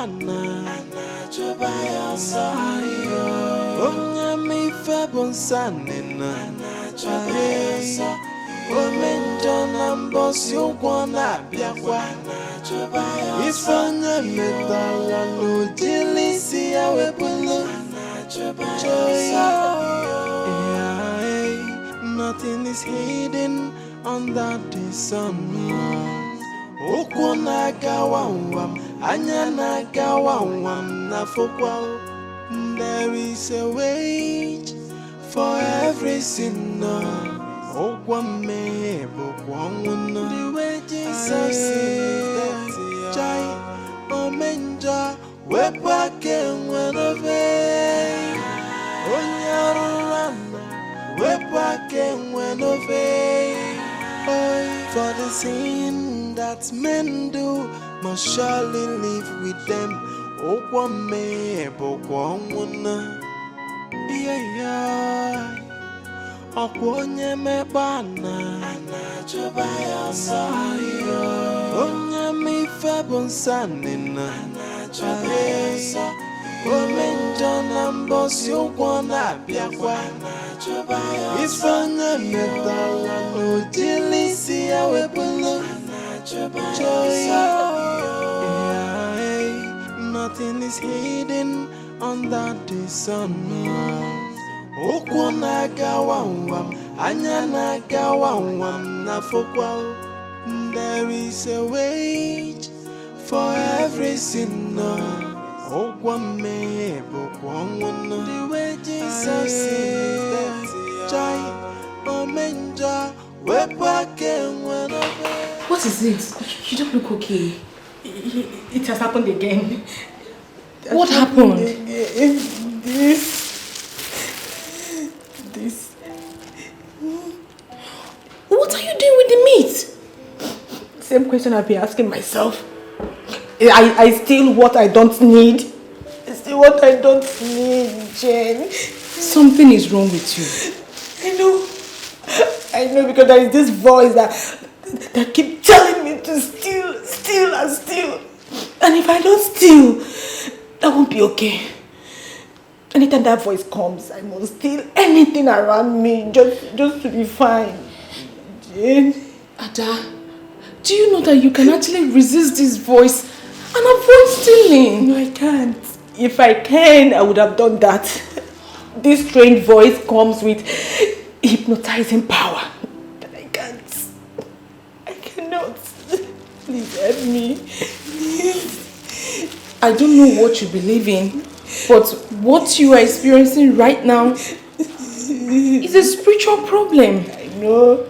bana Anachobaya sayo Onya mi febon sanina Anachobaya sayo Omenjo nambosi ukwana biakwa Anachobaya Ifanya metala no jilisi ya webulu Anachobaya Nothing is hidden under the sun. Okwana gawawam, anyana gawawam na fokwa. There is a wage for every sinner. Okwame bokwanguna. The wages of sin. Jai omenja wepake wenove. Onyarurana. Repackaging when for the sin that men do must surely live with them. Oh, one may bokwana. Yeah. Okwonye me bana. Anachobaya sayo. Onye mi febon sanina. Anachobaya sayo. Omenjo nambosi ukwana biakwa. Ifanya metala no jilisi ya webulu. Nothing is hidden under the sun. Okwana gawawam, anyana gawawam na fokwa. There is a wage for every sinner. Okwame bokwanguna. The wages of sin. Jai omenja wepake wenove. What is it? You don't look okay. It has happened again. What happened? This. What are you doing with the meat? Same question I've been asking myself. I steal what I don't need. I steal what I don't need, Jen. Something is wrong with you. I know because there is this voice that keeps telling me to steal and steal. And if I don't steal, that won't be okay. Anytime that voice comes, I must steal anything around me just to be fine. Jane. Ada, do you know that you can actually resist this voice and avoid stealing? No, I can't. If I can, I would have done that. This strange voice comes with hypnotizing power. But I can't. I cannot. Please help me. Please. I don't know what you believe in, but what you are experiencing right now is a spiritual problem. I know.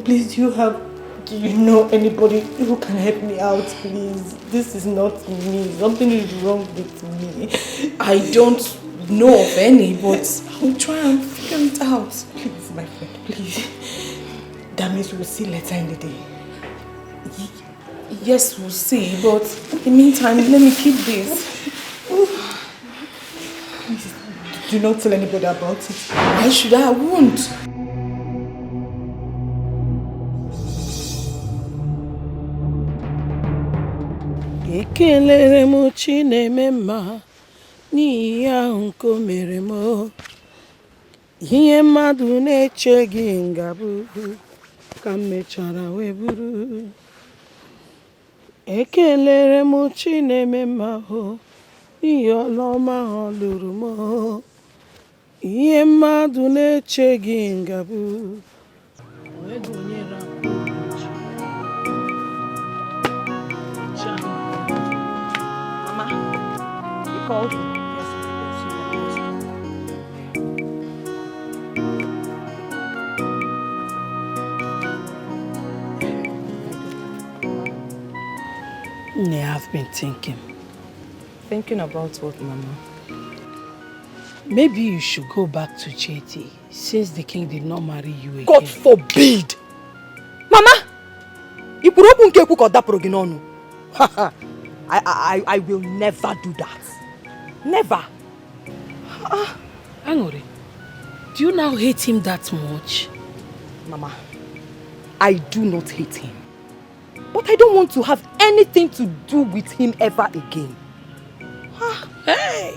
Please, do you know anybody who can help me out, please? This is not me. Something is wrong with me. I don't know of any, but I'll try and figure it out. Please, my friend, please. That means we'll see later in the day. Yes, we'll see, but in the meantime, let me keep this. Please, do not tell anybody about it. Why should I? I won't. Ekelere m Chineme mma n'ihi ahụ nke o mere m. Ihe mmadụ na-echeghị ngabụ ka m mechara wee bụrụ. Ekelere m Chineme mma n'ihi ọlụ ọma ọ lụrụ m. Ihe mmadụ na-echeghị ngabụ wee gụnyere Called me. I've been thinking. Thinking about what, Mama? Maybe you should go back to Cheti since the king did not marry you again. God forbid! Mama! I will never do that. Never. Angore, do you now hate him that much? Mama, I do not hate him. But I don't want to have anything to do with him ever again. Hey!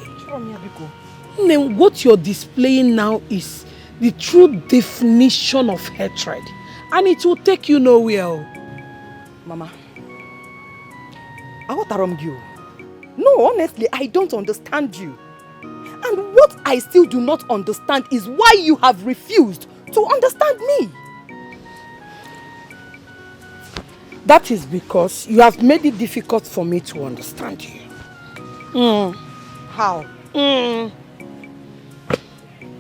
Then what you're displaying now is the true definition of hatred. And it will take you nowhere. Mama, I want you. No, honestly, I don't understand you. And what I still do not understand is why you have refused to understand me. That is because you have made it difficult for me to understand you. How?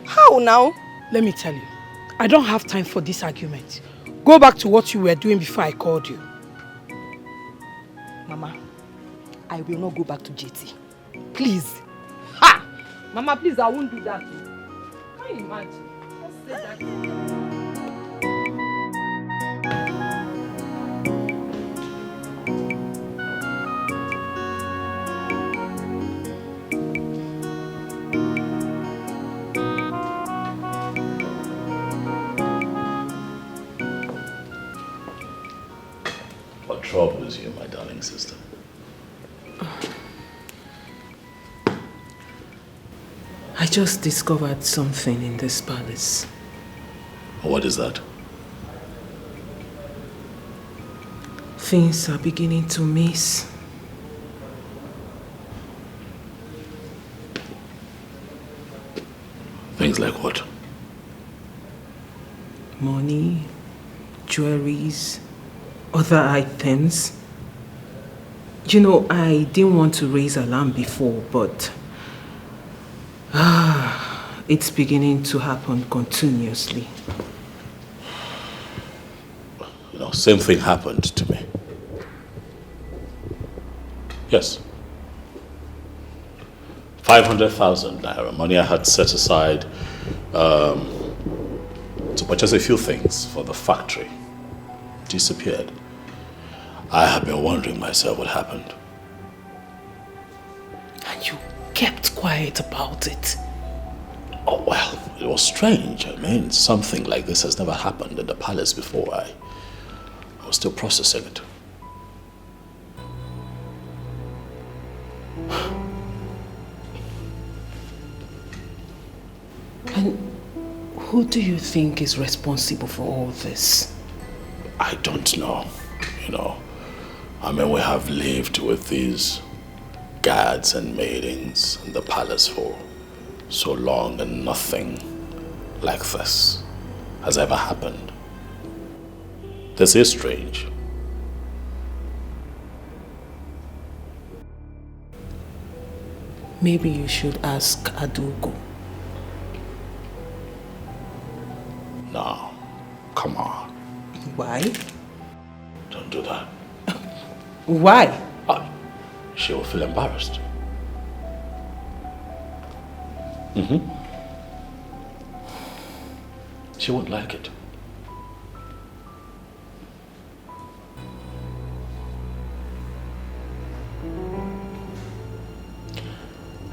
How now? Let me tell you, I don't have time for this argument. Go back to what you were doing before I called you. Mama, I will not go back to JT. Please. Ha! Mama, please, I won't do that. Can you imagine? Just say that. What troubles you, my darling sister? I just discovered something in this palace. What is that? Things are beginning to miss. Things like what? Money, jewelries, other items. You know, I didn't want to raise alarm before, but it's beginning to happen continuously. You know, same thing happened to me. Yes. 500,000 naira, money I had set aside to purchase a few things for the factory, disappeared. I have been wondering myself what happened. And you kept quiet about it. Oh, well, it was strange. I mean, something like this has never happened in the palace before. I was still processing it. And who do you think is responsible for all this? I don't know, you know. I mean, we have lived with these guards and maidens in the palace for so long and nothing like this has ever happened. This is strange. Maybe you should ask Adugo. No, come on. Why? Don't do that. Why? She will feel embarrassed. She won't like it.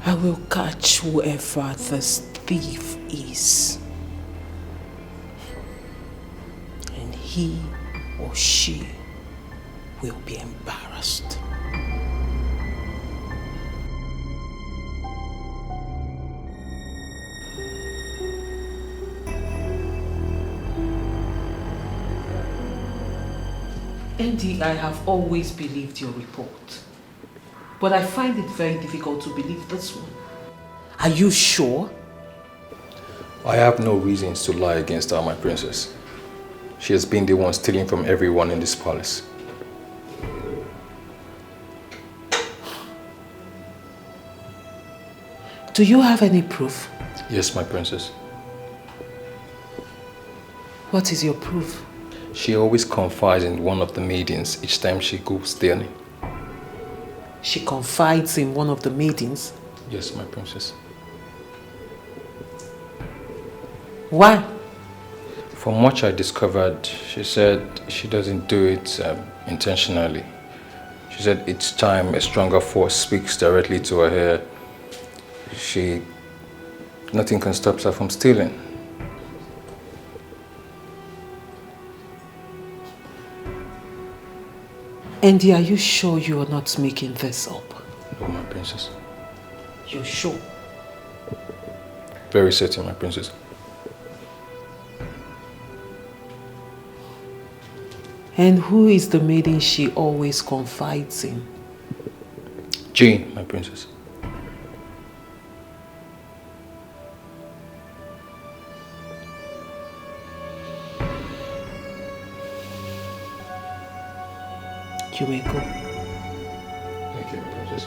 I will catch whoever this thief is. And he or she will be embarrassed. Andy, I have always believed your report. But I find it very difficult to believe this one. Are you sure? I have no reasons to lie against her, my princess. She has been the one stealing from everyone in this palace. Do you have any proof? Yes, my princess. What is your proof? She always confides in one of the maidens each time she goes stealing. She confides in one of the maidens? Yes, my princess. Why? From what I discovered, she said she doesn't do it intentionally. She said each time a stronger force speaks directly to her hair, nothing can stop her from stealing. Andy, are you sure you are not making this up? No, my princess. You're sure? Very certain, my princess. And who is the maiden she always confides in? Jane, my princess. You may go. Thank you, my princess.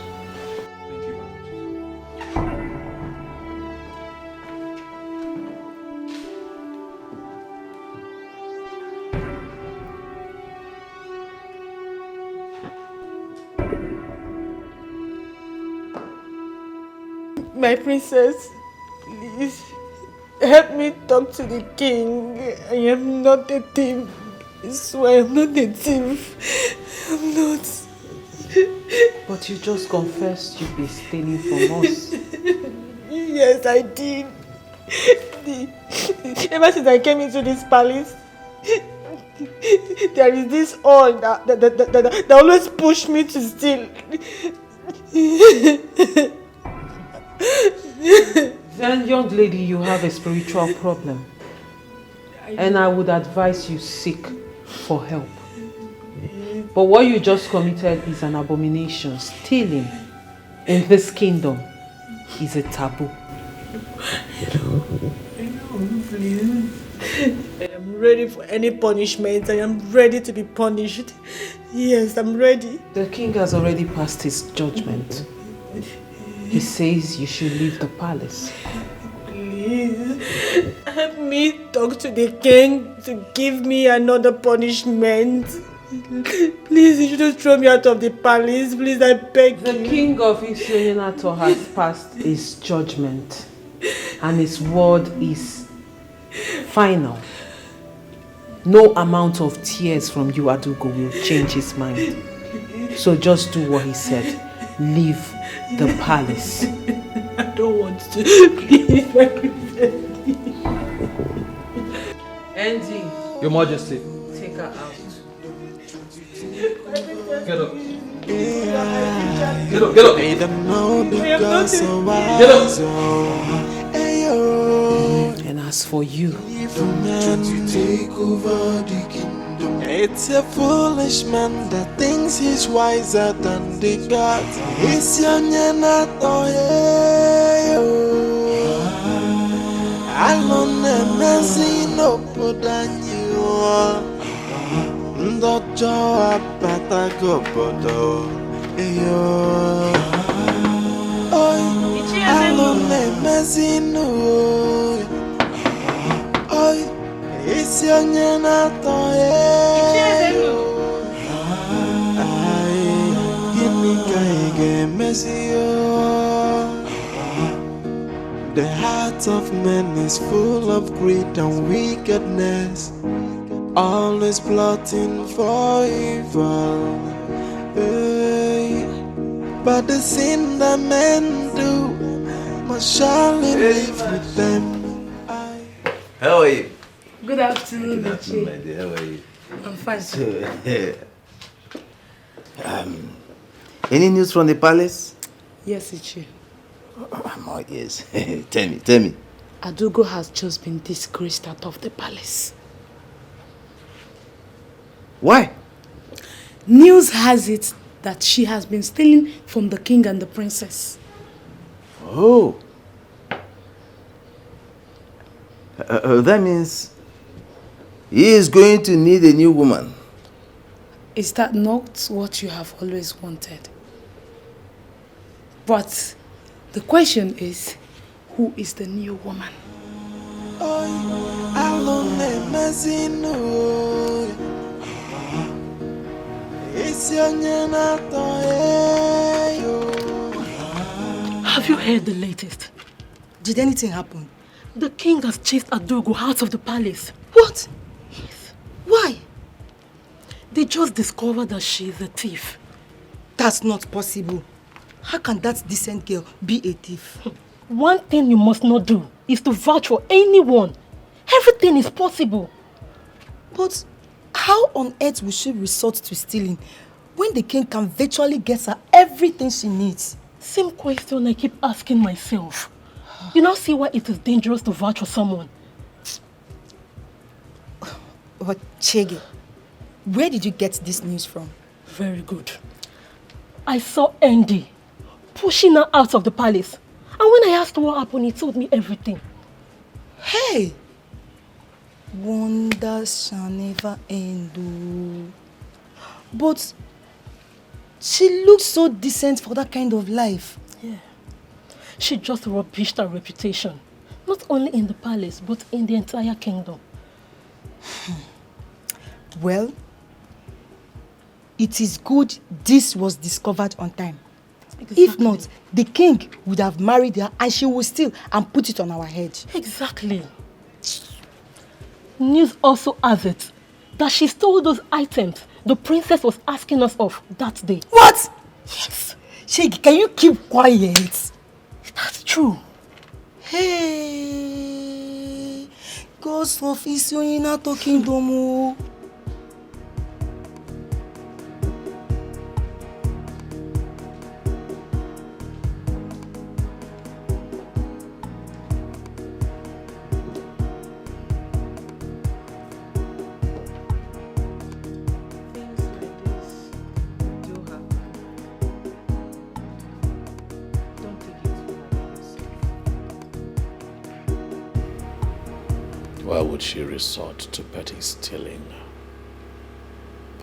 Thank you, my princess. My princess, please help me talk to the king. I am not a thief. I swear I'm not a thief. I'm not. But you just confessed you've been stealing from us. Yes, I did. Ever since I came into this palace, there is this all that always push me to steal. Then, young lady, you have a spiritual problem. And I would advise you seek for help. But what you just committed is an abomination. Stealing in this kingdom is a taboo. I know, please. I am ready for any punishment. I am ready to be punished. Yes, I'm ready. The king has already passed his judgment. He says you should leave the palace. Please, help me talk to the king to give me another punishment. Please, you shouldn't throw me out of the palace. Please, I beg you. The king of Isionenato has passed his judgment. And his word is final. No amount of tears from you, Adugo, will change his mind. So just do what he said. Leave the palace. I don't want to. Please, my princess. Andy. Your Majesty. Take her out. Get up. Get up, get up. They don't know because of Get up. And as for you, evil man to take over the kingdom. It's a foolish man that thinks he's wiser than the gods. It's young and not alone and messy no put on you. Ndojo apata go bodo. Alone and messy no. It's young and not the heart of man is full of greed and wickedness, always plotting for evil. But the sin that men do must surely live with them. How are you? Good afternoon, Good afternoon, my dear. How are you? I'm fine. So, any news from the palace? Yes, Ichi. I'm all ears. Tell me. Adugo has just been disgraced out of the palace. Why? News has it that she has been stealing from the king and the princess. Oh. That means he is going to need a new woman. Is that not what you have always wanted? But the question is, who is the new woman? Have you heard the latest? Did anything happen? The king has chased Adugo out of the palace. What? Yes. Why? They just discovered that she is a thief. That's not possible. How can that decent girl be a thief? One thing you must not do is to vouch for anyone. Everything is possible. But how on earth will she resort to stealing when the king can virtually get her everything she needs? Same question I keep asking myself. You now see why it is dangerous to vouch for someone. But Chege, where did you get this news from? Very good. I saw Andy pushing her out of the palace. And when I asked what happened, he told me everything. Hey! Wonders shall never end. But she looks so decent for that kind of life. Yeah. She just rubbished her reputation. Not only in the palace, but in the entire kingdom. Well, it is good this was discovered on time. Exactly. If not, the king would have married her and she would steal and put it on our head. Exactly. News also has it that she stole those items the princess was asking us of that day. What? Yes. Shege, can you keep quiet? That's true. Hey, God's office, you're not talking domo. Why would she resort to petty stealing?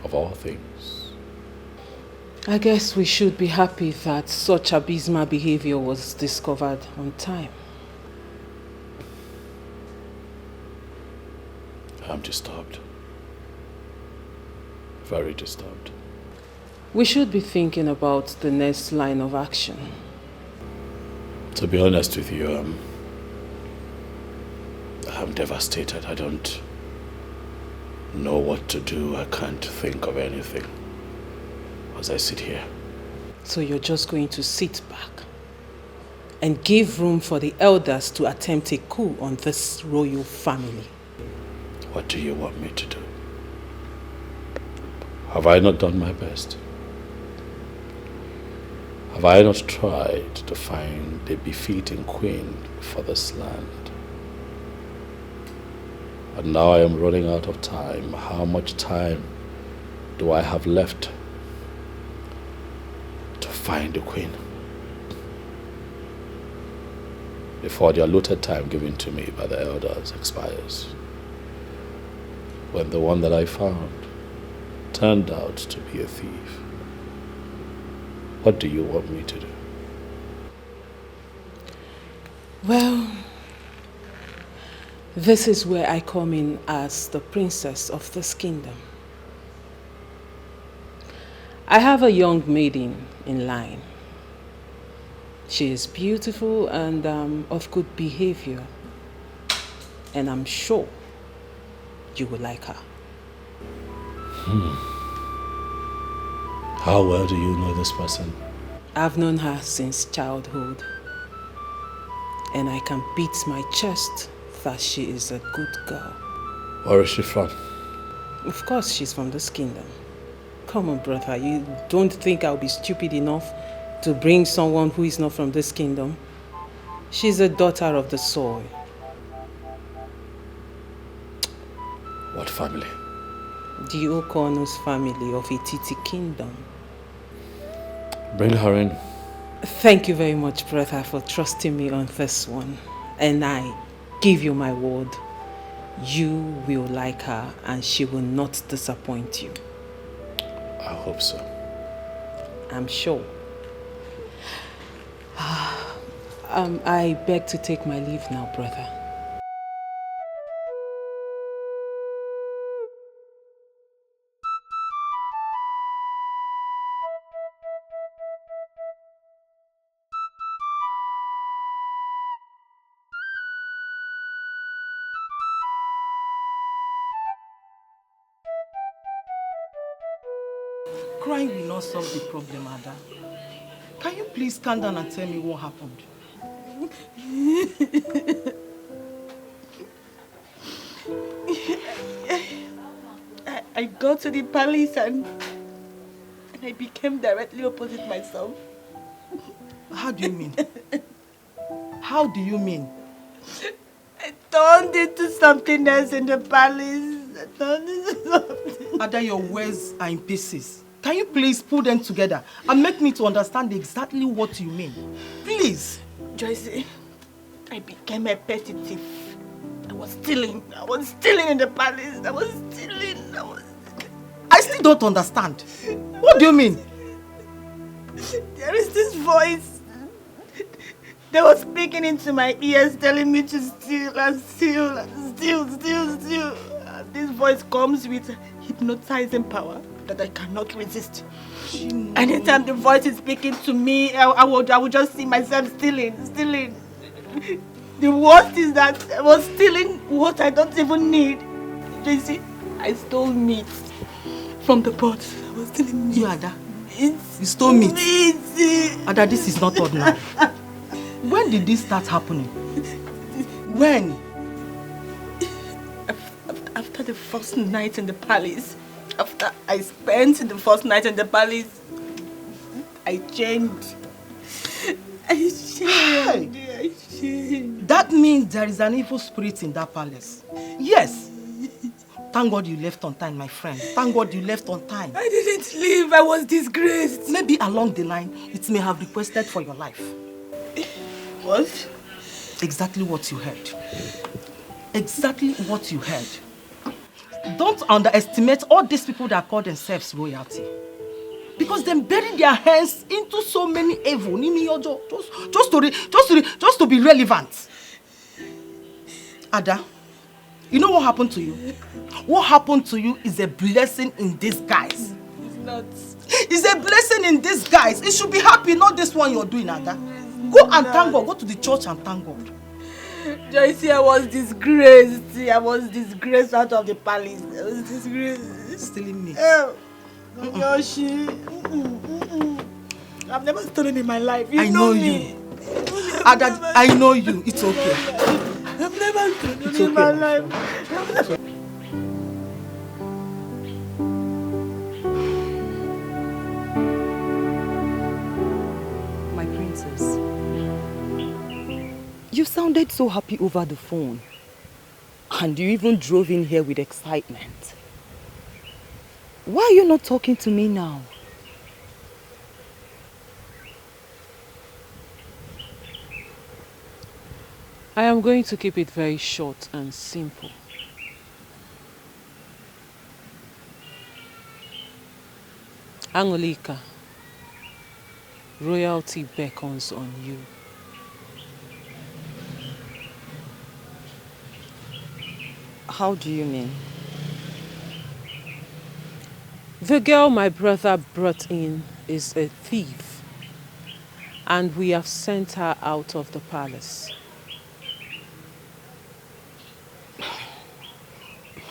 Of all things. I guess we should be happy that such abysmal behavior was discovered on time. I'm disturbed. Very disturbed. We should be thinking about the next line of action. To be honest with you, I'm devastated. I don't know what to do. I can't think of anything as I sit here. So you're just going to sit back and give room for the elders to attempt a coup on this royal family? What do you want me to do? Have I not done my best? Have I not tried to find a befitting queen for this land? And now I am running out of time. How much time do I have left to find a queen? Before the allotted time given to me by the elders expires. When the one that I found turned out to be a thief. What do you want me to do? Well, this is where I come in as the princess of this kingdom. I have a young maiden in line. She is beautiful and of good behavior. And I'm sure you will like her. How well do you know this person? I've known her since childhood. And I can beat my chest that she is a good girl. Where is she from? Of course she's from this kingdom. Come on, brother, you don't think I'll be stupid enough to bring someone who is not from this kingdom? She's a daughter of the soil. What family? The Okono's family of Ititi kingdom. Bring her in. Thank you very much, brother, for trusting me on this one. And I give you my word, you will like her and she will not disappoint you. I hope so. I'm sure. I beg to take my leave now, brother. Crying will not solve the problem, Ada. Can you please calm down and tell me what happened? I got to the palace and I became directly opposite myself. How do you mean? How do you mean? I turned into something else in the palace. I turned into something. Ada, your words are in pieces. Can you please pull them together and make me to understand exactly what you mean? Please. Joyce, I became a petty thief. I was stealing in the palace. I still don't understand. What do you mean? There is this voice that was speaking into my ears telling me to steal and steal and steal. This voice comes with hypnotizing power that I cannot resist. Anytime the voice is speaking to me, I would just see myself stealing. The worst is that I was stealing what I don't even need. You see, I stole meat from the pot. I was stealing meat. You, Ada? You stole meat? Ada, this is not ordinary. When did this start happening? When? After the first night in the palace. After I spent the first night in the palace, I changed. I changed. That means there is an evil spirit in that palace. Yes. Thank God you left on time, my friend. Thank God you left on time. I didn't leave. I was disgraced. Maybe along the line, it may have requested for your life. What? Exactly what you heard. Exactly what you heard. Don't underestimate all these people that call themselves royalty. Because they bury their hands into so many evil. Just to be relevant. Ada, you know what happened to you? What happened to you is a blessing in disguise. It's not. It's a blessing in disguise. It should be happy, not this one you're doing, Ada. Go and thank God. Go to the church and thank God. Joyce, I was disgraced. I was disgraced out of the palace. I was disgraced. Stealing me. Yoshi. I've never stolen in my life. I know you. Ada, I know you. It's okay. I've never stolen in my life. My princess. You sounded so happy over the phone. And you even drove in here with excitement. Why are you not talking to me now? I am going to keep it very short and simple. Angolika, royalty beckons on you. How do you mean? The girl my brother brought in is a thief, and we have sent her out of the palace.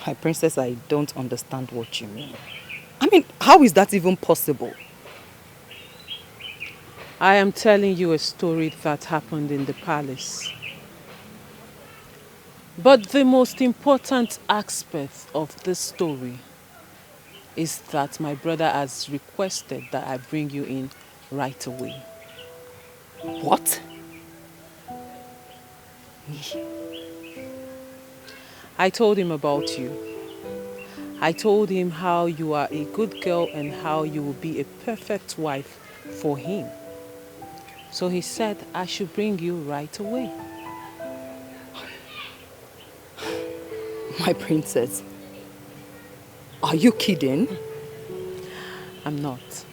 My princess, I don't understand what you mean. I mean, how is that even possible? I am telling you a story that happened in the palace. But the most important aspect of this story is that my brother has requested that I bring you in right away. What? I told him about you. I told him how you are a good girl and how you will be a perfect wife for him. So he said I should bring you right away. My princess, are you kidding? I'm not.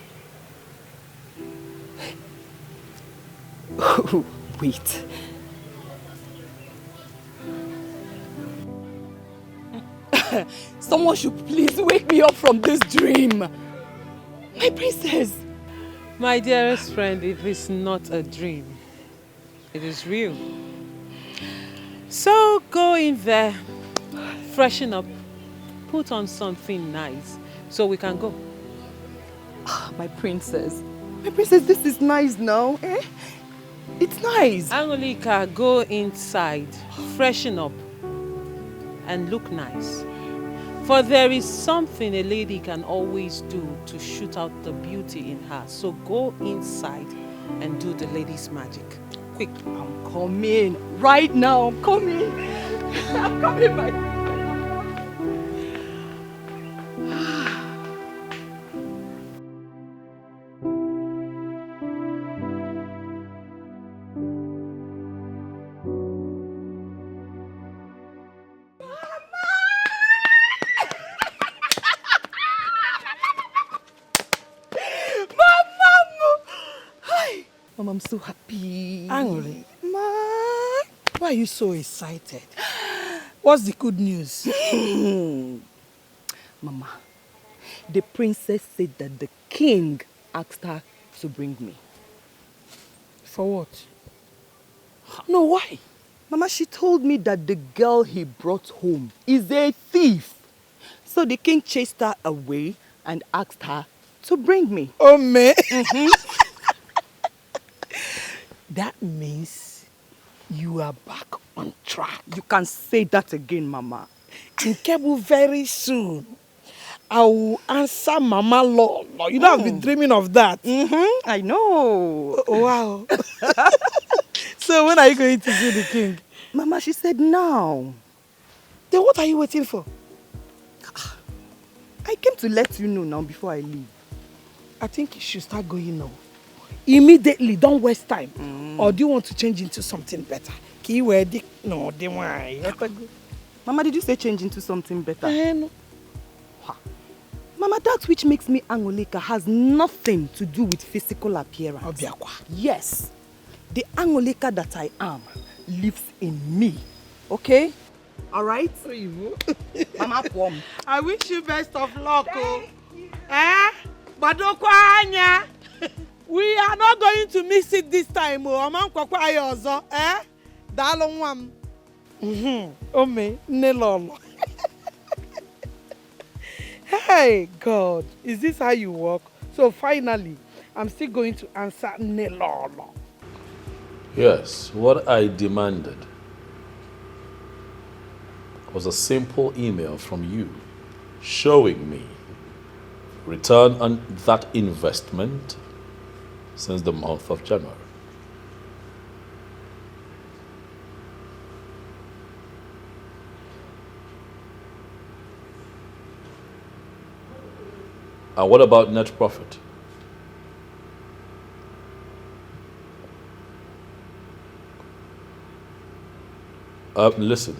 Wait. Someone should please wake me up from this dream. My princess. My dearest friend, it is not a dream. It is real. So go in there, freshen up, put on something nice so we can go. My princess. My princess, this is nice now. Eh? It's nice. Angolika, go inside, freshen up, and look nice. For there is something a lady can always do to shoot out the beauty in her. So go inside and do the lady's magic. Quick. I'm coming. Right now, I'm coming. I'm coming right now. Mom, I'm so happy. Angry. Ma. Why are you so excited? What's the good news? Mama, the princess said that the king asked her to bring me. For what? No, why? Mama, she told me that the girl he brought home is a thief. So the king chased her away and asked her to bring me. Oh, man. That means you are back on track. You can say that again, Mama. In Kebu, very soon, I will answer Mama Law. You know, I've been dreaming of that. I know. Oh, wow. So when are you going to see the king? Mama, she said now. Then what are you waiting for? I came to let you know now before I leave. I think you should start going now. Immediately, don't waste time. Or do you want to change into something better? No, they want. Mama, did you say change into something better? No. Mama, that which makes me Angolika has nothing to do with physical appearance. Obiakwa. Yes. The Angolika that I am lives in me. Okay? Alright? Mama, come. I wish you best of luck. Badokwanya. We are not going to miss it this time. Dalonwam. Ome, nelolo. Hey, God, is this how you walk? So finally, I'm still going to answer nelolo. Yes, what I demanded was a simple email from you showing me return on that investment since the month of January. And what about net profit? Listen,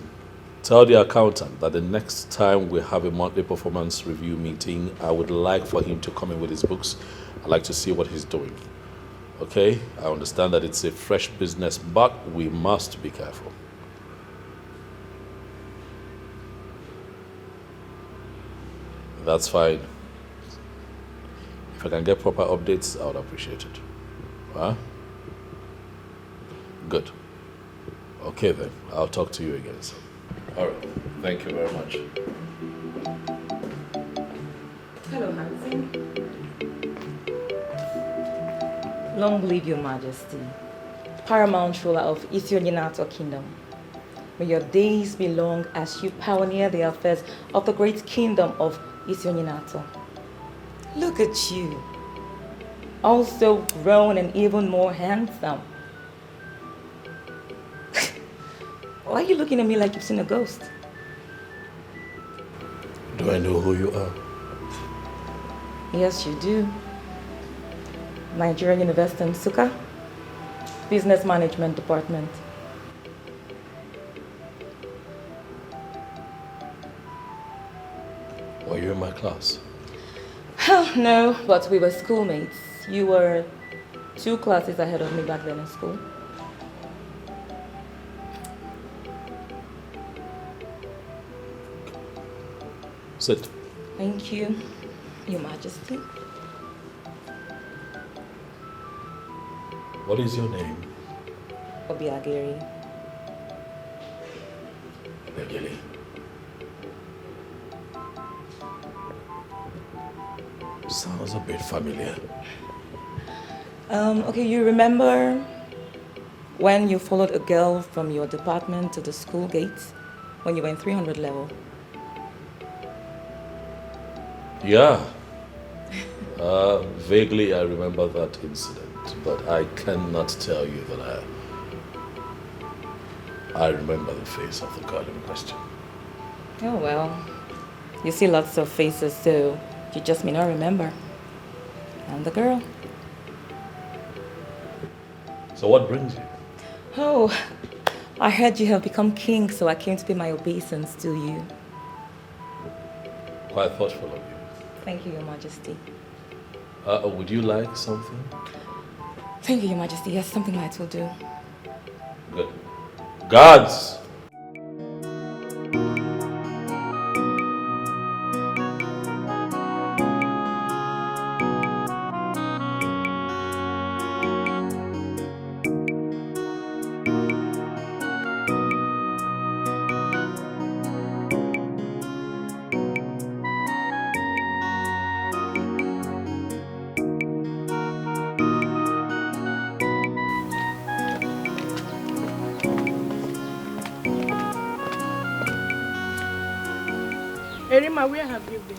tell the accountant that the next time we have a monthly performance review meeting, I would like for him to come in with his books. I'd like to see what he's doing. Okay? I understand that it's a fresh business, but we must be careful. That's fine. If I can get proper updates, I would appreciate it. Huh? Good. Okay then, I'll talk to you again soon. All right, thank you very much. Hello, Hansen. Long live your majesty, paramount ruler of Isonyanato Kingdom. May your days be long as you pioneer the affairs of the great kingdom of Isonyanato. Look at you, also grown and even more handsome. Why are you looking at me like you've seen a ghost? Do I know who you are? Yes, you do. Nigerian University in Nsukka, Business Management Department. Were you in my class? No, but we were schoolmates. You were 2 classes ahead of me back then in school. Sit. Thank you, Your Majesty. What is your name? Obiageri. Begili. Sounds a bit familiar. Okay, you remember when you followed a girl from your department to the school gate when you were in 300 level? Yeah. Vaguely I remember that incident, but I cannot tell you that I remember the face of the girl in question. Oh well. You see lots of faces, so you just may not remember. I'm the girl. So what brings you? Oh, I heard you have become king, so I came to pay my obeisance to you. Quite thoughtful of you. Thank you, Your Majesty. Would you like something? Thank you, Your Majesty. Yes, something light will do. Good. Guards! Erima, where have you been?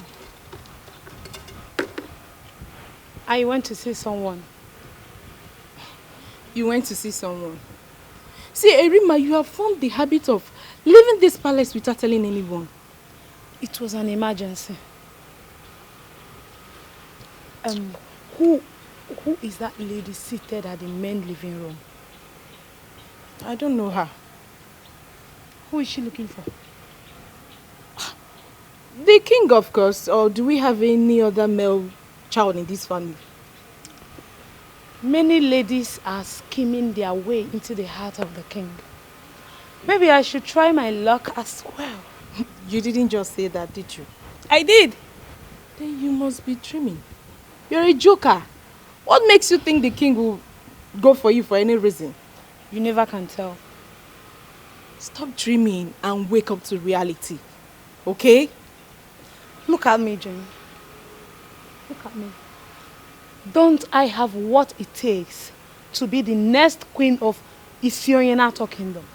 I went to see someone. You went to see someone. See, Erima, you have formed the habit of leaving this palace without telling anyone. It was an emergency. Who is that lady seated at the main living room? I don't know her. Who is she looking for? The king, of course, or do we have any other male child in this family? Many ladies are skimming their way into the heart of the king. Maybe I should try my luck as well. You didn't just say that, did you? I did. Then you must be dreaming. You're a joker. What makes you think the king will go for you for any reason? You never can tell. Stop dreaming and wake up to reality. Okay? Look at me, Jane. Look at me. Don't I have what it takes to be the next queen of Isionyenato Kingdom?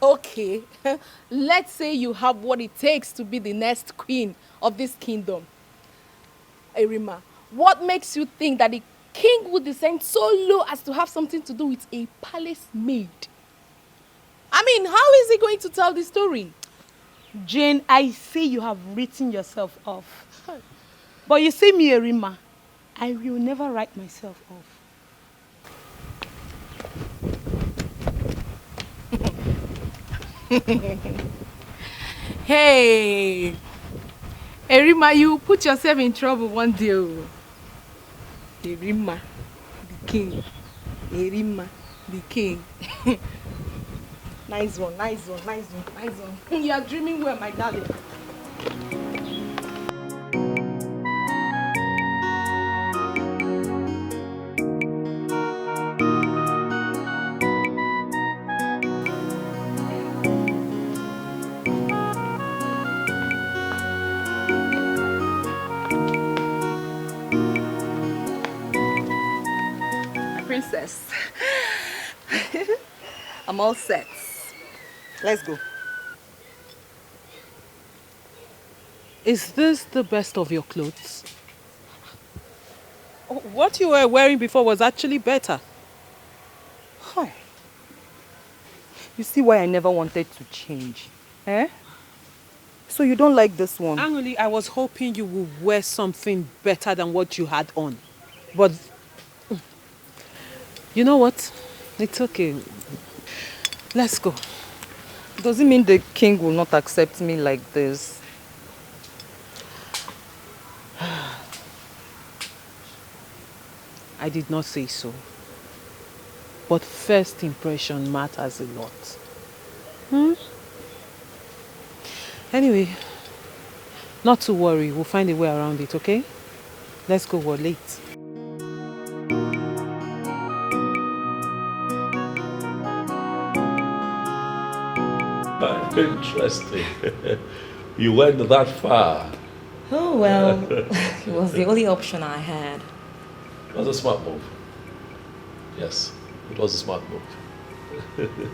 Okay. Let's say you have what it takes to be the next queen of this kingdom. Erima, what makes you think that the king would descend so low as to have something to do with a palace maid? I mean, how is he going to tell the story? Jane, I see you have written yourself off. But you see me, Erima, I will never write myself off. Hey, Erima, you put yourself in trouble one day. Erima, the king. Erima, the king. Nice one, nice one, nice one, nice one. You are dreaming well, my darling. Princess. I'm all set. Let's go. Is this the best of your clothes? Oh, what you were wearing before was actually better. Hi. You see why I never wanted to change, eh? So you don't like this one? Actually, I was hoping you would wear something better than what you had on. But, you know what? It's okay. Let's go. Does it mean the king will not accept me like this? I did not say so. But first impression matters a lot. Anyway, not to worry. We'll find a way around it, okay? Let's go, we're late. Interesting. You went that far. Oh, well, it was the only option I had. It was a smart move. Yes, it was a smart move.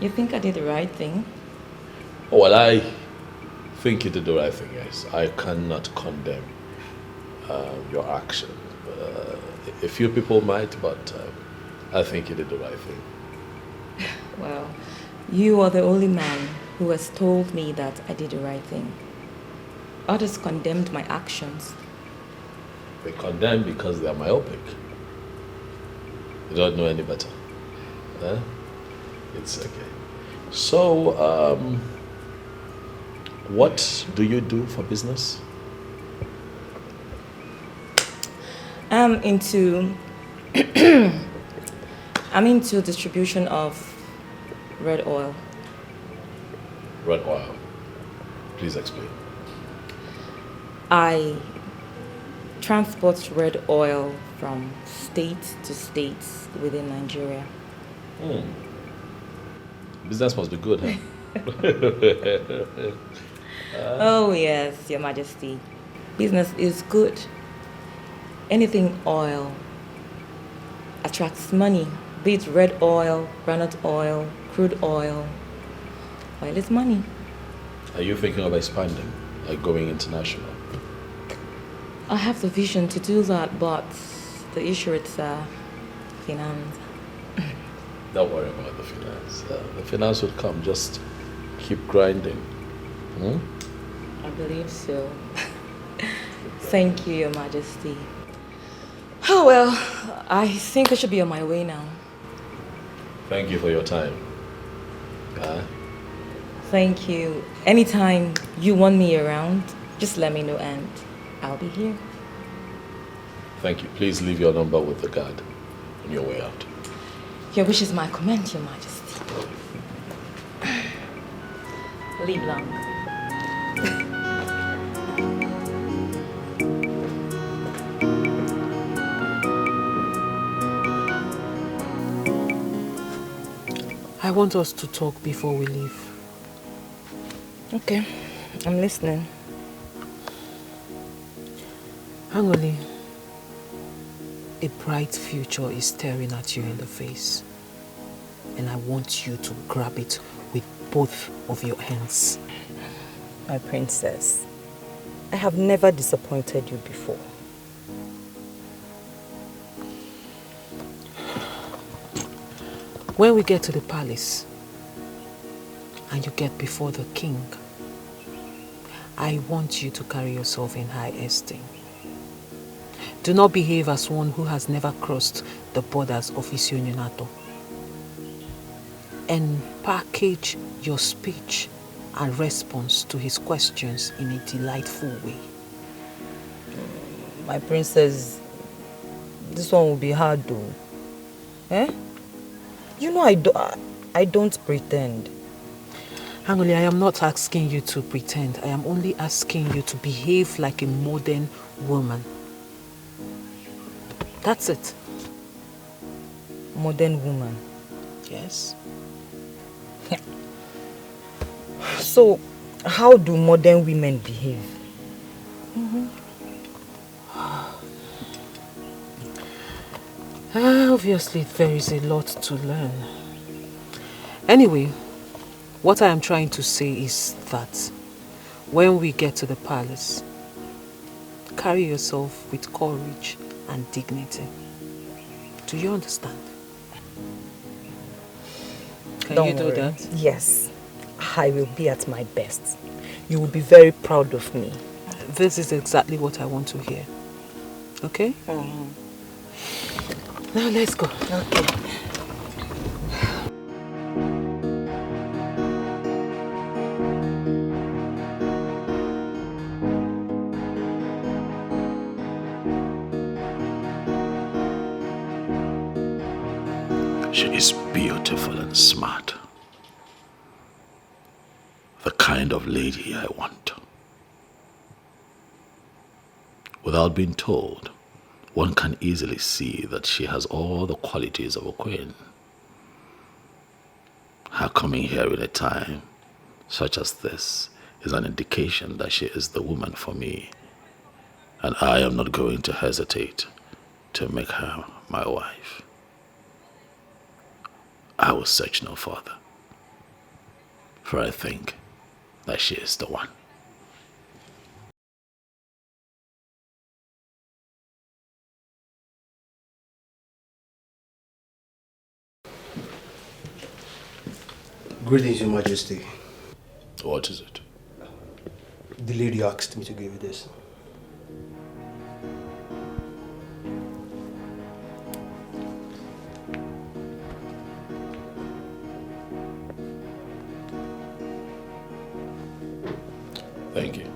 You think I did the right thing? Oh, well, I think you did the right thing, yes. I cannot condemn your action. A few people might, but I think you did the right thing. Well, you are the only man who has told me that I did the right thing. Others condemned my actions. They condemn because they are myopic. You don't know any better. Huh? It's okay. So, what do you do for business? I'm into I'm into distribution of red oil. Red oil. Please explain. I transport red oil from state to state within Nigeria. Business must be good, huh? Oh yes, Your Majesty. Business is good. Anything oil attracts money, be it red oil, granite oil, crude oil. Oil is money. Are you thinking of expanding, like going international? I have the vision to do that, but the issue is finance. Don't worry about the finance. The finance will come. Just keep grinding. I believe so. Thank you, Your Majesty. Oh well, I think I should be on my way now. Thank you for your time. Thank you. Anytime you want me around, just let me know and I'll be here. Thank you. Please leave your number with the guard on your way out. Your wish is my command, Your Majesty. Live long. I want us to talk before we leave. Okay, I'm listening. Angoli, a bright future is staring at you in the face. And I want you to grab it with both of your hands. My princess, I have never disappointed you before. When we get to the palace and you get before the king, I want you to carry yourself in high esteem. Do not behave as one who has never crossed the borders of Isionyunato. And package your speech and response to his questions in a delightful way. My princess, this one will be hard though. Eh? You know I don't pretend. Angoli, I am not asking you to pretend. I am only asking you to behave like a modern woman. That's it. Modern woman? Yes. So, how do modern women behave? Obviously, there is a lot to learn. Anyway, what I am trying to say is that when we get to the palace, carry yourself with courage and dignity. Do you understand? Can you do that? Yes, I will be at my best. You will be very proud of me. This is exactly what I want to hear. Okay? Now let's go. Okay. She is beautiful and smart. The kind of lady I want. Without being told, one can easily see that she has all the qualities of a queen. Her coming here in a time such as this is an indication that she is the woman for me, and I am not going to hesitate to make her my wife. I will search no further, for I think that she is the one. Greetings, Your Majesty. What is it? The lady asked me to give you this. Thank you.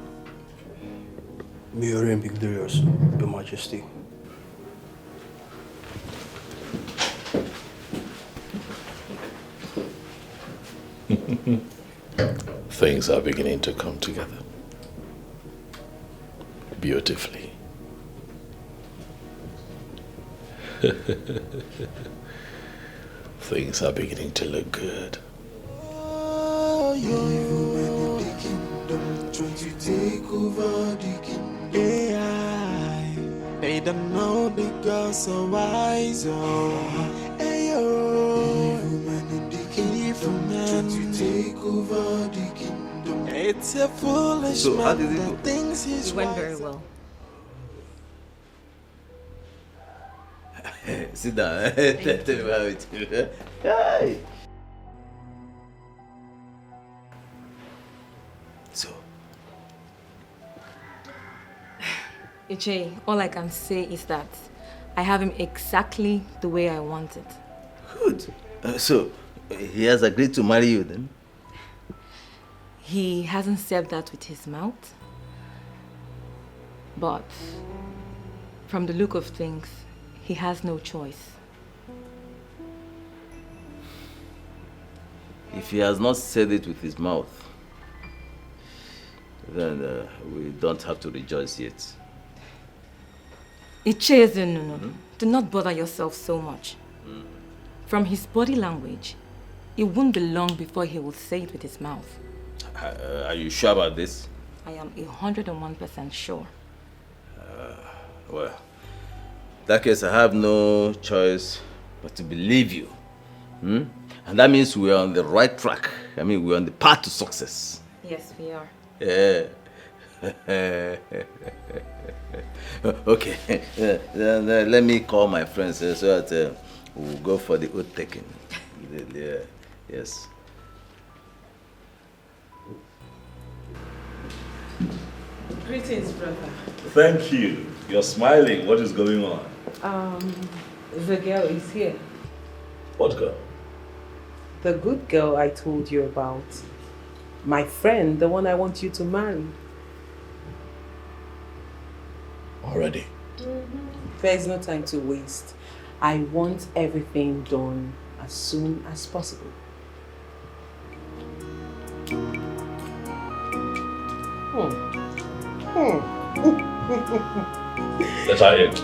May your reign be glorious, Your Majesty. Things are beginning to come together beautifully. Things are beginning to look good. Oh, you in the kingdom, trying to take over the kingdom. AI, they don't know the girls are wise. Oh, hey, yo, in the kingdom, trying to take over the kingdom. It's a foolish So, how did man it go? that thinks he's It went very wise. well. Sit down. Tell me how it is. Hi. So, Iche, all I can say is that I have him exactly the way I want it. good. So, he has agreed to marry you then? He hasn't said that with his mouth, but from the look of things, he has no choice. If he has not said it with his mouth, then we don't have to rejoice yet. Iche, no. Do not bother yourself so much. From his body language, it won't be long before he will say it with his mouth. Are you sure about this? I am 101% sure. Well, in that case, I have no choice but to believe you. And that means we are on the right track. I mean, we're on the path to success. Yes, we are. Yeah. Okay. Then, let me call my friends so that we'll go for the oath taking. Yeah. Yes. Greetings, brother. Thank you. You're smiling. What is going on? The girl is here. What girl? The good girl I told you about. My friend, the one I want you to marry. Already? There's no time to waste. I want everything done as soon as possible. Let's try it.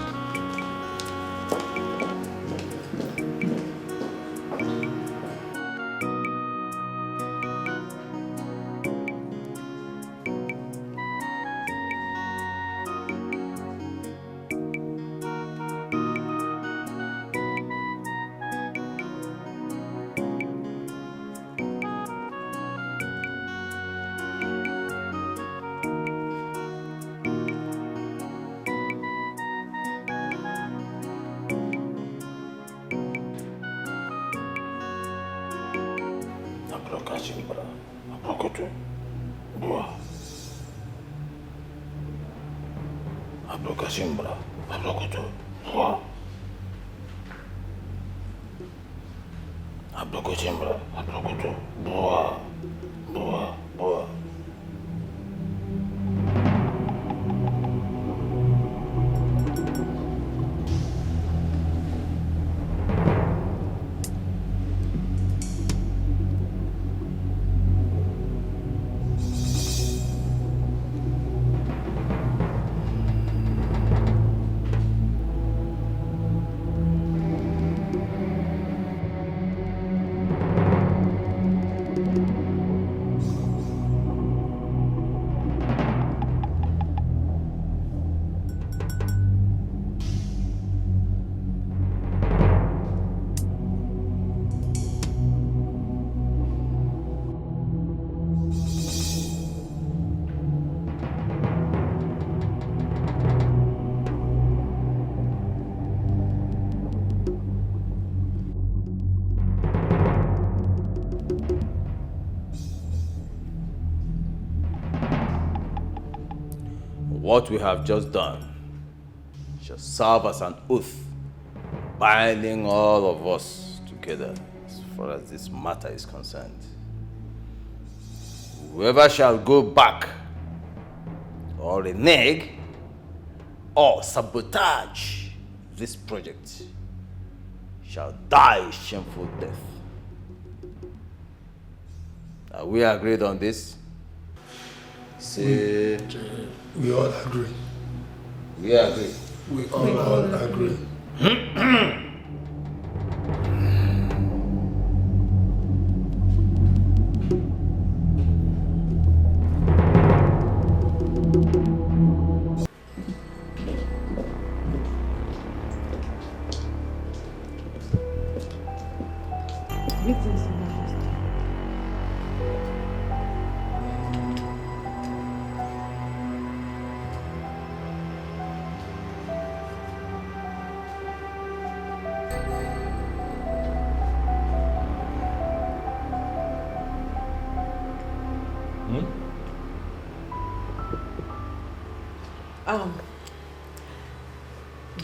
what we have just done shall serve as an oath, binding all of us together as far as this matter is concerned. Whoever shall go back or renege or sabotage this project shall die a shameful death. Are we agreed on this? Say... We all agree. We agree. We all agree.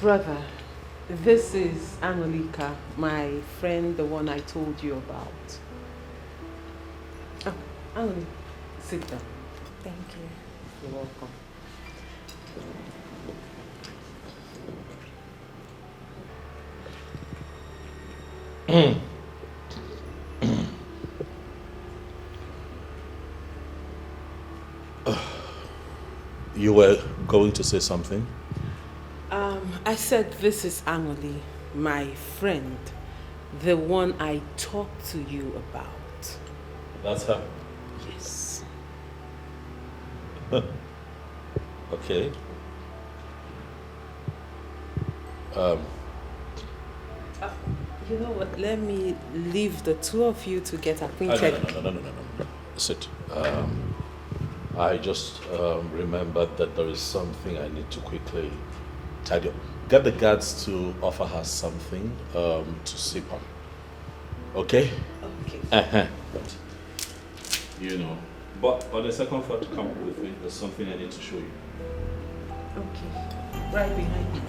Brother, this is Angelica, my friend, the one I told you about. Angelica, sit down. Thank you. You're welcome. You were going to say something? I said this is Angeli, my friend, the one I talked to you about. That's her? Yes. Okay. You know what? Let me leave the two of you to get acquainted. No. Sit. I just remembered that there is something I need to quickly tidy up. Get the guards to offer her something to sip on. Okay? Okay. You know. But on the second floor to come with me, there's something I need to show you. Okay. Right behind you.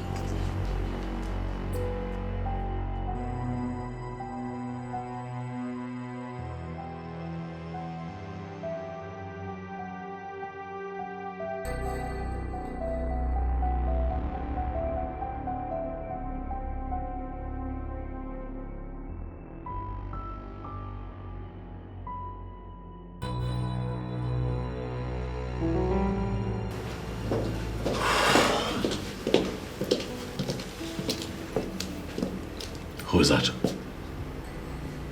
Who is that?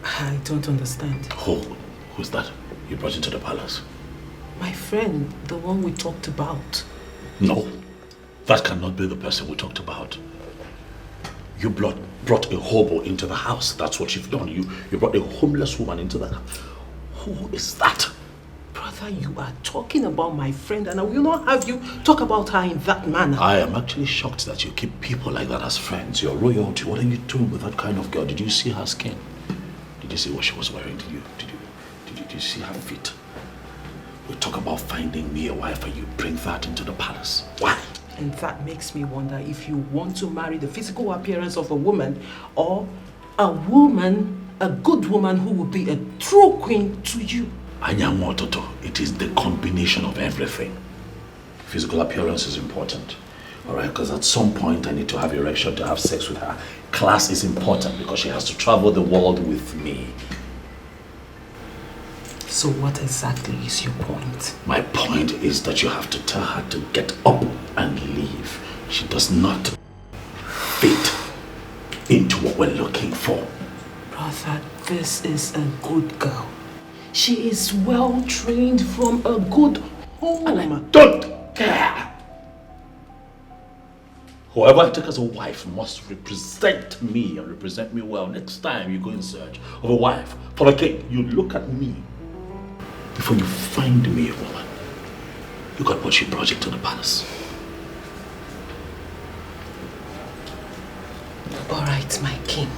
I don't understand. Who's that you brought into the palace? My friend, the one we talked about. No, that cannot be the person we talked about. You brought a hobo into the house. That's what you've done. You brought a homeless woman into the house. Who is that? Brother, you are talking about my friend and I will not have you talk about her in that manner. I am actually shocked that you keep people like that as friends. You're royalty. What are you doing with that kind of girl? Did you see her skin? Did you see what she was wearing to you? Did you see her feet? We talk about finding me a wife and you bring that into the palace. Why? And that makes me wonder if you want to marry the physical appearance of a woman or a woman, a good woman who will be a true queen to you. Anyamototo, it is the combination of everything. Physical appearance is important. Alright, because at some point I need to have erection to have sex with her. Class is important because she has to travel the world with me. So what exactly is your point? My point is that you have to tell her to get up and leave. She does not fit into what we're looking for. Brother, this is a good girl. She is well trained from a good home. And I don't care. Whoever I take as a wife must represent me and represent me well. Next time you go in search of a wife for a king, you look at me before you find me a woman. Look at what she brought into the palace. All right, my king.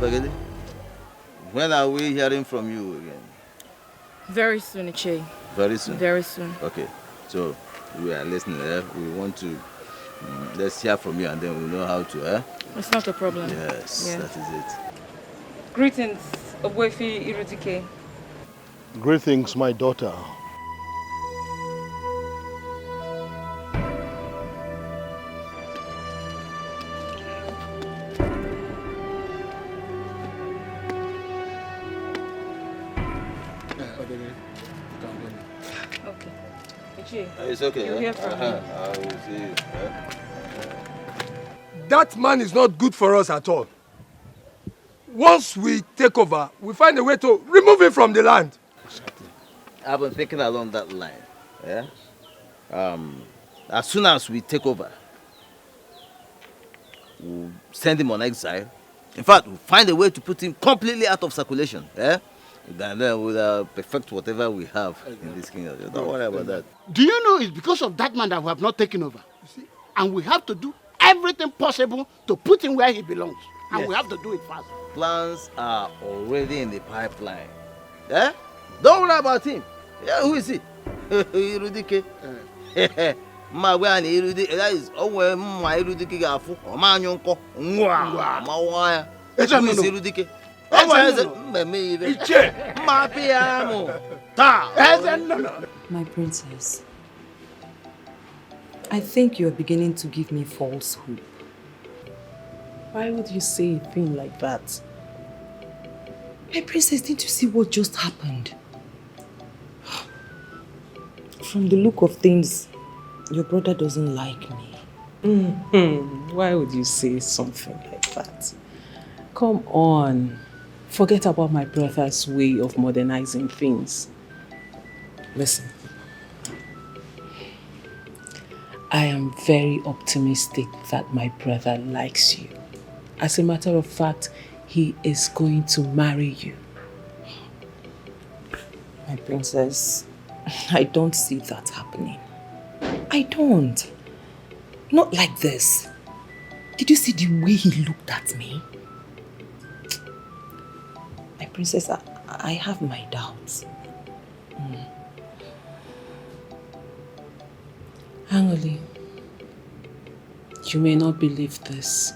Tabagadi? when are we hearing from you again? Very soon, Iche. Very soon? Very soon. Okay, so we are listening. We want to, let's hear from you and then we'll know how to. It's not a problem. Yes, Yeah. that is it. Greetings, Obwefi Irudike. Greetings, my daughter. Okay. Ichie, It's okay. you hear from me. I will see you. That man is not good for us at all. Once we take over, we find a way to remove him from the land. I've been thinking along that line. Yeah. As soon as we take over, we'll send him on exile. In fact, we'll find a way to put him completely out of circulation. Yeah. And then we'll perfect whatever we have in this kingdom. Don't worry about that. Do you know it's because of that man that we have not taken over? You see? And we have to do everything possible to put him where he belongs. And Yes. we have to do it fast. Plans are already in the pipeline. Yeah? Don't worry about him. Yeah, who is he? Irudike. Ma we an Irudike. That is owe ma Irudike gafu. O ma anyonko. Nwa. Ma wa ya. Who is Irudike? My princess, I think you're beginning to give me false hope. Why would you say a thing like that? My princess, didn't you see what just happened? From the look of things, your brother doesn't like me. Why would you say something like that? Come on. Forget about my brother's way of modernizing things. Listen. I am very optimistic that my brother likes you. As a matter of fact, he is going to marry you. My princess, I don't see that happening. I don't. Not like this. Did you see the way he looked at me? My princess, I have my doubts. Angoli, you may not believe this,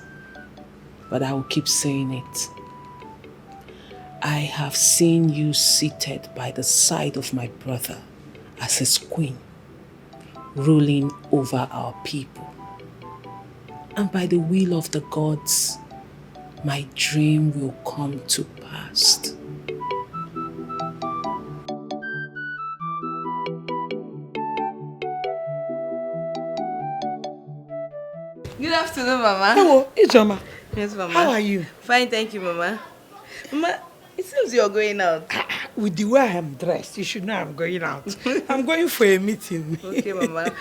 but I will keep saying it. I have seen you seated by the side of my brother as his queen, ruling over our people. And by the will of the gods, my dream will come to pass. Good afternoon, Mama. Hello, Ijoma. Yes, Mama. How are you? Fine, thank you, Mama. Mama, it seems you're going out. With the way I am dressed, you should know I'm going out. I'm going for a meeting. Okay, Mama.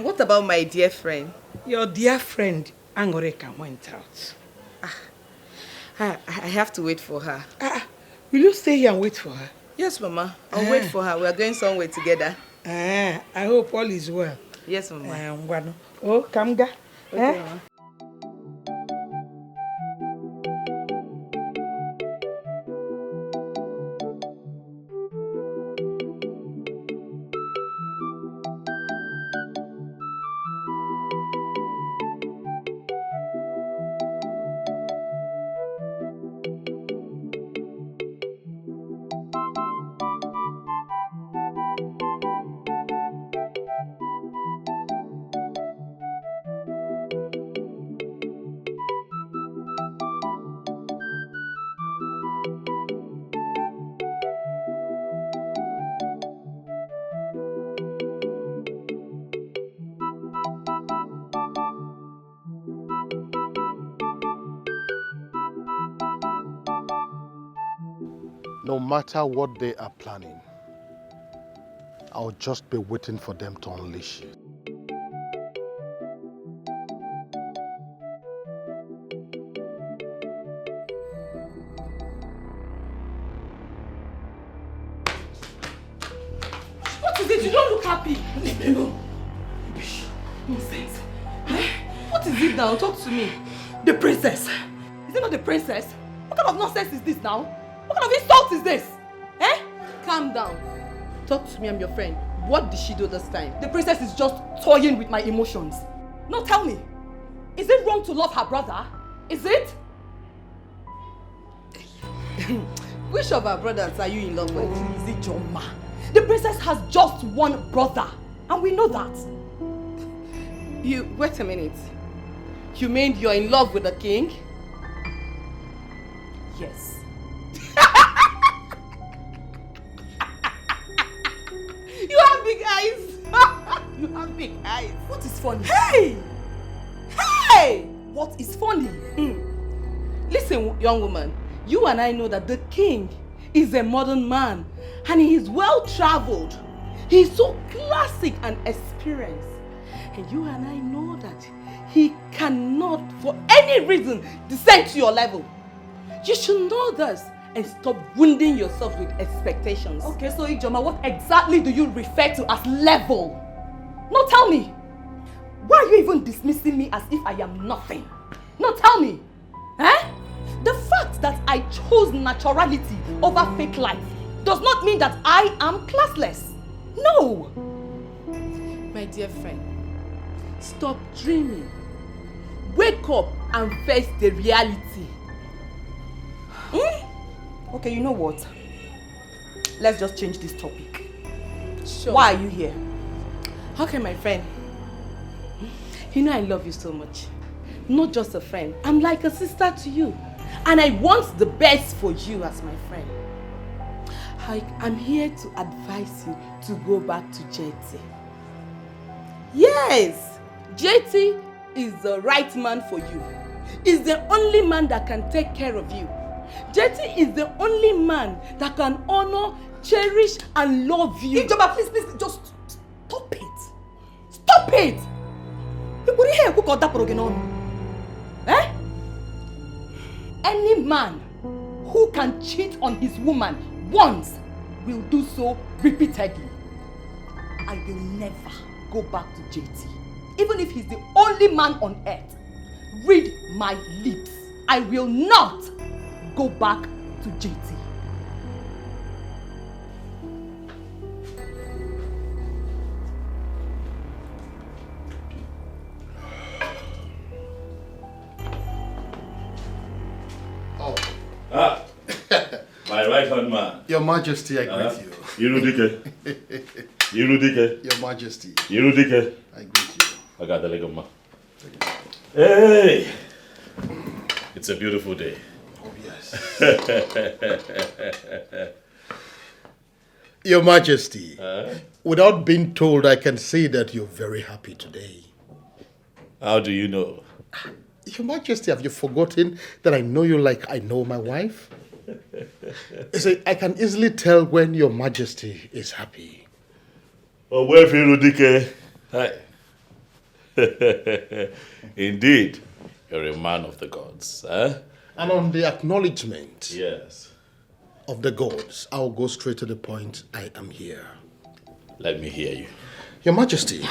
What about my dear friend? Your dear friend, Angoreka, went out. I have to wait for her. Will you stay here and wait for her? Yes, Mama. I'll wait for her. We are going somewhere together. I hope all is well. Yes, Mama. Oh, Kamga. Okay, Mama. No matter what they are planning, I'll just be waiting for them to unleash it. What is it? You don't look happy. No. Nonsense. What is it now? Talk to me. The princess. Is it not the princess? What kind of nonsense is this now? What kind of insult is this? Eh? Calm down. Talk to me, I'm your friend. What did she do this time? The princess is just toying with my emotions. Now tell me, is it wrong to love her brother? Is it? Which of our brothers are you in love with? Is it Joma? The princess has just one brother, and we know that. Wait a minute. You mean you're in love with the king? Yes. You have big eyes. You have big eyes. What is funny? Hey! Hey! What is funny? Listen, young woman. You and I know that the king is a modern man and he is well traveled. He is so classic and experienced. And you and I know that he cannot, for any reason, descend to your level. You should know this and stop wounding yourself with expectations. Okay, so Ijoma, what exactly do you refer to as level? No, tell me. Why are you even dismissing me as if I am nothing? No, tell me. Eh? The fact that I chose naturality over fake life does not mean that I am classless. No. My dear friend, stop dreaming. Wake up and face the reality. Okay, you know what? Let's just change this topic. Sure. Why are you here? Okay, my friend. You know I love you so much. Not just a friend. I'm like a sister to you. And I want the best for you as my friend. I'm here to advise you to go back to JT. Yes! JT is the right man for you. He's the only man that can take care of you. JT is the only man that can honor, cherish, and love you. Ijoma, please, just stop it. Stop it! Eh? Any man who can cheat on his woman once will do so repeatedly. I will never go back to JT. Even if he's the only man on earth. Read my lips. I will not go back to JT. My right hand man. Your Majesty, I greet you. Irudike. Irudike. Your Majesty. Irudike. I greet you. I got the leg of man. Hey! It's a beautiful day. Oh, yes. Your Majesty, without being told, I can see that you're very happy today. How do you know? Your Majesty, have you forgotten that I know you like I know my wife? You see, I can easily tell when Your Majesty is happy. Oh, where Irudike? Hi. Indeed, you're a man of the gods. And on the acknowledgement of the gods, I'll go straight to the point. I am here. Let me hear you. Your Majesty,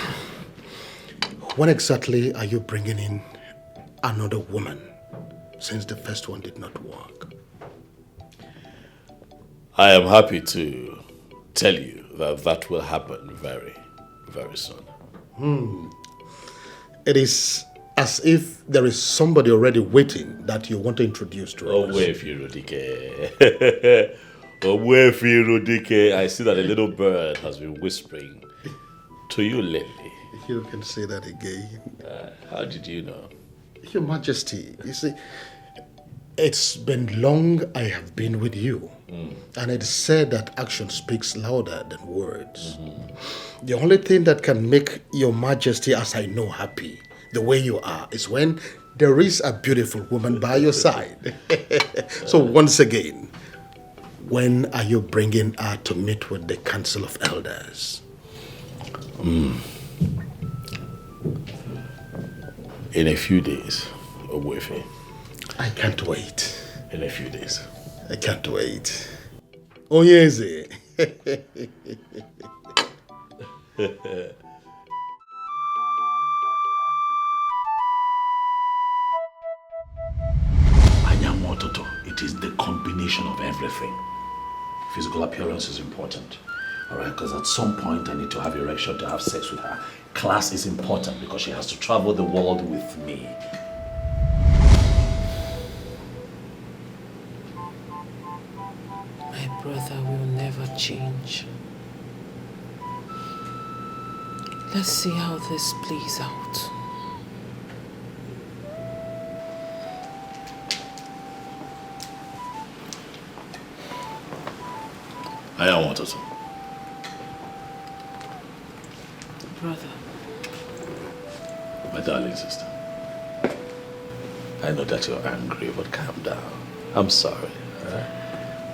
when exactly are you bringing in another woman, since the first one did not work? I am happy to tell you that will happen very, very soon. It is as if there is somebody already waiting that you want to introduce to us. Oh, where Irudike. Oh, where Irudike. I see that a little bird has been whispering to you lately. You can say that again. How did you know? Your Majesty, you see, it's been long I have been with you. And it is said that action speaks louder than words. The only thing that can make Your Majesty, as I know, happy, the way you are, is when there is a beautiful woman by your side. So once again, when are you bringing her to meet with the Council of Elders? In a few days, Ogwefe. I can't wait. In a few days. I can't wait. Oh, yes. Anyamototo, it is the combination condition of everything. Physical appearance is important. Alright, because at some point I need to have erection to have sex with her. Class is important because she has to travel the world with me. My brother will never change. Let's see how this plays out. I don't want to. Brother. My darling sister. I know that you're angry, but calm down. I'm sorry. Right?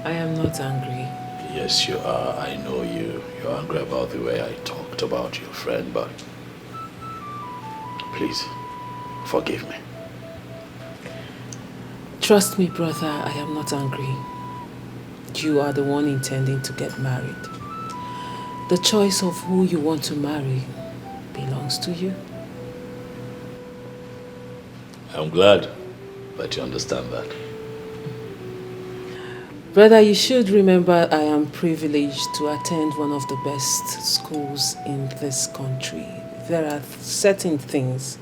I am not angry. Yes, you are. I know you. You're angry about the way I talked about your friend, but please, forgive me. Trust me, brother, I am not angry. You are the one intending to get married. The choice of who you want to marry belongs to you. I'm glad that you understand that. Brother, you should remember I am privileged to attend one of the best schools in this country. There are certain things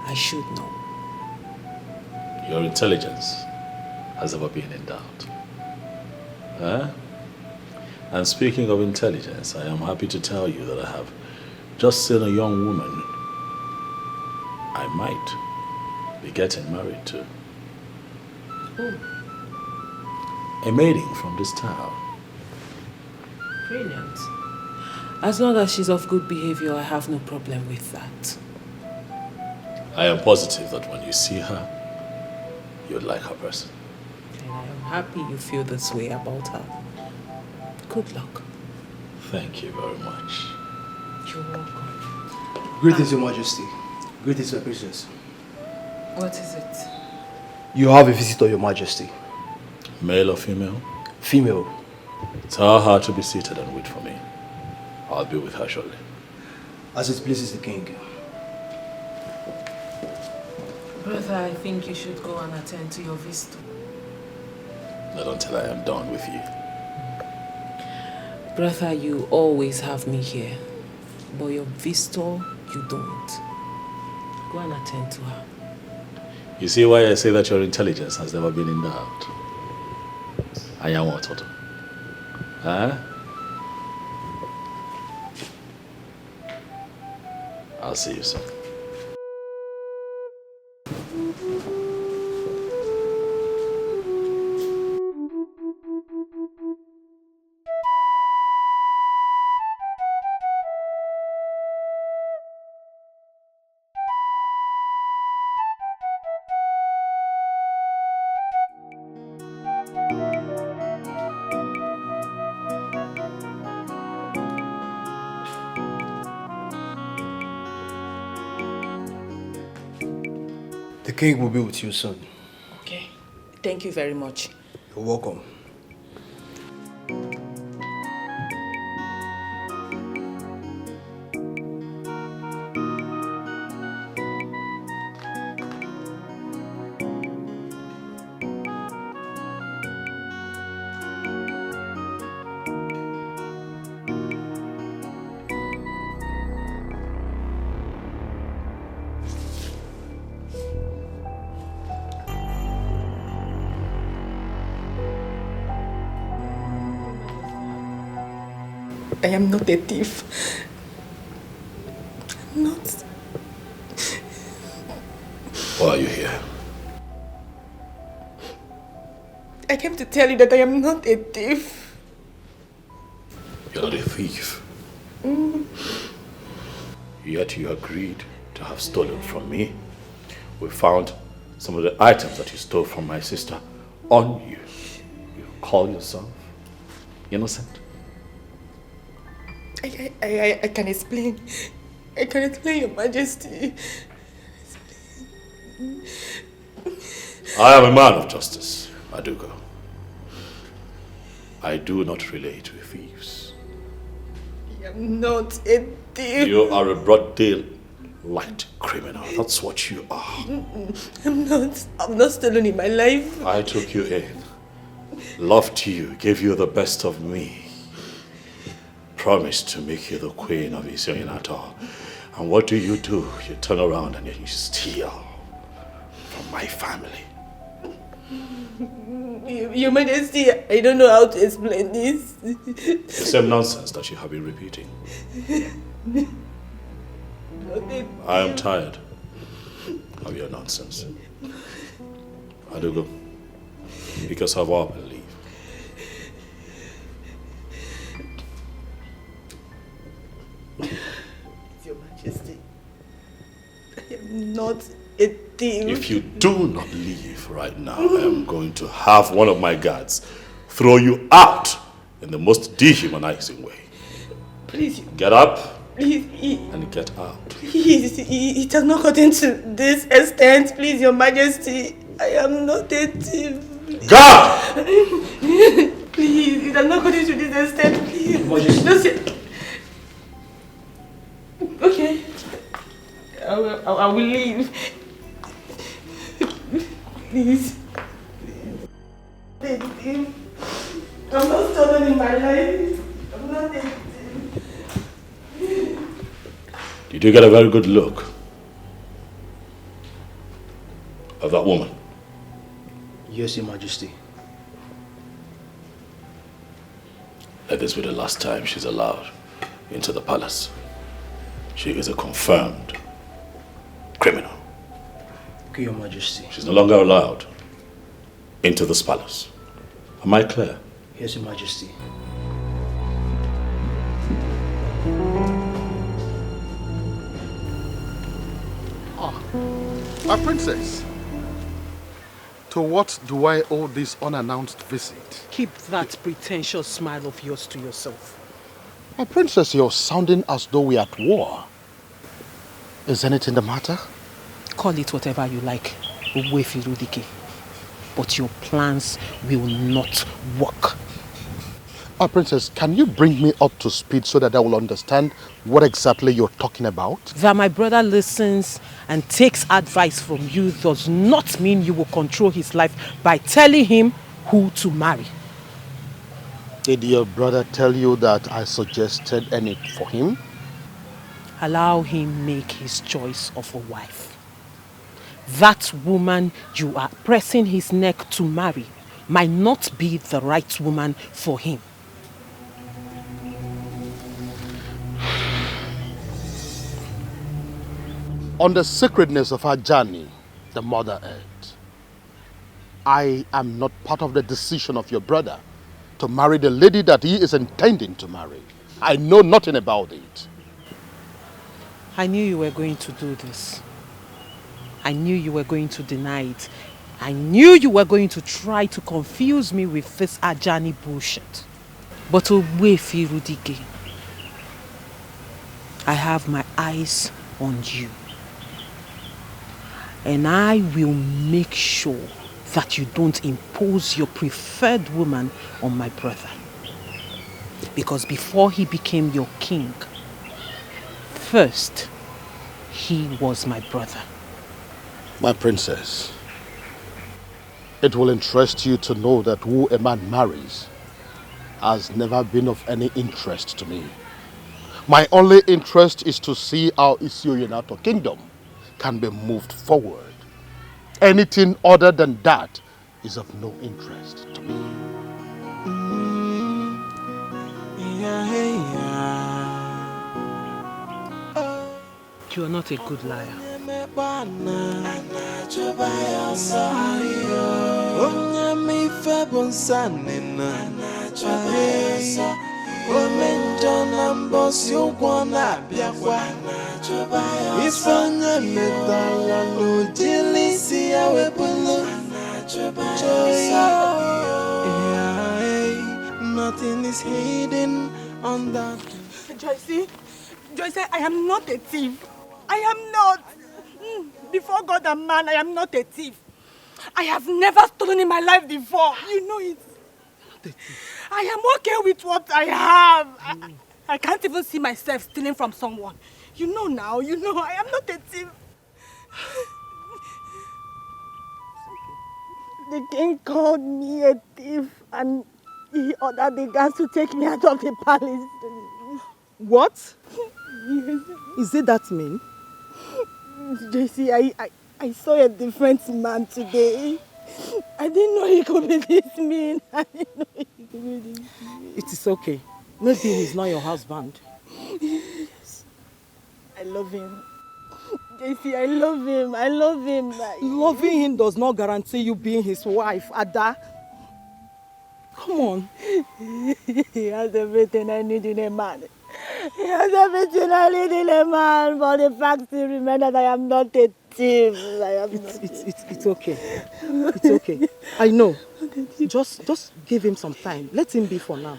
I should know. Your intelligence has never been in doubt. Huh? And speaking of intelligence, I am happy to tell you that I have just seen a young woman I might be getting married to. Oh. A maiden from this town. Brilliant. As long as she's of good behavior, I have no problem with that. I am positive that when you see her, you'd like her person. And I am happy you feel this way about her. Good luck. Thank you very much. You're welcome. Greetings, Your Majesty. Greetings, my princess. What is it? You have a visitor, Your Majesty. Male or female? Female. Tell her to be seated and wait for me. I'll be with her shortly. As it pleases the king. Brother, I think you should go and attend to your visitor. Not until I am done with you. Brother, you always have me here. But your visitor, you don't. Go and attend to her. You see why I say that your intelligence has never been in doubt? I am what, Otto? Huh? I'll see you soon. The king will be with you soon. Okay. Thank you very much. You're welcome. I am not a thief. I'm not. Why are you here? I came to tell you that I am not a thief. You're not a thief. Yet you agreed to have stolen from me. We found some of the items that you stole from my sister on you. You call yourself innocent? I can explain. I can explain, Your Majesty. I am a man of justice, Adugo. I do not relate with thieves. I am not a thief. You are a broad daylight criminal. That's what you are. I'm not. I've not stolen in my life. I took you in loved you, gave you the best of me, promised to make you the queen of Isioyinato. And what do? You turn around and you steal from my family. Your Majesty, I don't know how to explain this. The same nonsense that you have been repeating. I am tired of your nonsense. Adugo, because of our belief. Your Majesty, I am not a thief. If you do not leave right now, I am going to have one of my guards throw you out in the most dehumanizing way. Please. Get up Please. and get out. Please, it has not gotten to this extent. Please, Your Majesty, I am not a thief. God! Please, it has not gotten to this extent. Please. Just... Okay. I will leave. Please. I'm not stubborn in my life. I'm not a thief. Did you get a very good look of that woman? Yes, Your Majesty. Let this be the last time she's allowed into the palace. She is a confirmed criminal. Okay, Your Majesty. She's no longer allowed into this palace. Am I clear? Yes, Your Majesty. My princess, to what do I owe this unannounced visit? Keep that pretentious smile of yours to yourself. My princess, you're sounding as though we're at war. Is anything the matter? Call it whatever you like, Uwefirudike. But your plans will not work. Princess, can you bring me up to speed so that I will understand what exactly you're talking about? That my brother listens and takes advice from you does not mean you will control his life by telling him who to marry. Did your brother tell you that I suggested any for him? Allow him make his choice of a wife. That woman you are pressing his neck to marry might not be the right woman for him. On the sacredness of our journey, the Mother Earth, I am not part of the decision of your brother to marry the lady that he is intending to marry. I know nothing about it. I knew you were going to do this. I knew you were going to deny it. I knew you were going to try to confuse me with this Ajani bullshit. But Owefi Rudige, I have my eyes on you. And I will make sure that you don't impose your preferred woman on my brother. Because before he became your king, first, he was my brother. My princess, it will interest you to know that who a man marries has never been of any interest to me. My only interest is to see how Isioyinato kingdom can be moved forward. Anything other than that is of no interest to me. You are not a good liar. Nothing is hidden on that. Joyce, I am not a thief. I am not. Before God and man, I am not a thief. I have never stolen in my life before. You know it. I am okay with what I have. I can't even see myself stealing from someone. You know now, I am not a thief. The king called me a thief. And he ordered the guards to take me out of the palace. What? Yes. Is it that mean? JC, I saw a different man today. I didn't know he could be this mean. I didn't know he could be this mean. It is okay. Maybe he's not your husband. Yes. I love him. JC, I love him. I love him. Loving him does not guarantee you being his wife, Ada. Come on. He has everything I need in a man. He has everything I need in a man. But the fact still remains that I am not a thief. It's okay. It's okay. I know. Just give him some time. Let him be for now.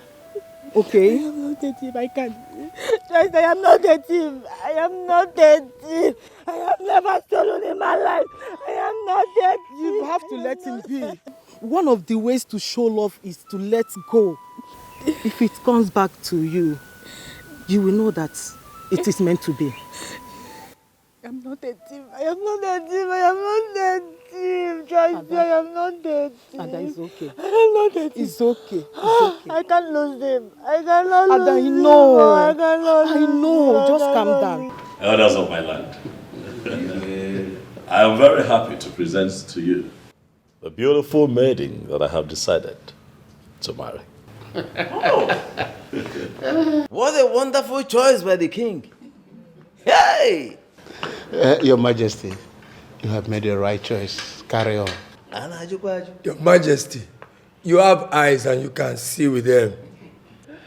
Okay? I am not a thief. I can't. Just, I am not a thief. I am not a thief. I have never stolen in my life. I am not a thief. You have to let him be. One of the ways to show love is to let go. If it comes back to you, you will know that it is meant to be. I am not a thief. I am not a thief. I am not a thief. Just, I am not a thief. Ada, it's okay. I am not a thief. It's okay. It's okay. I can't lose him. I cannot Ada, lose him. know. I cannot I lose know. him. Just calm down. Elders of my land, I am very happy to present to you the beautiful maiden that I have decided to marry. What a wonderful choice by the king. Hey! Your Majesty, you have made the right choice. Carry on. Your Majesty, you have eyes and you can see with them.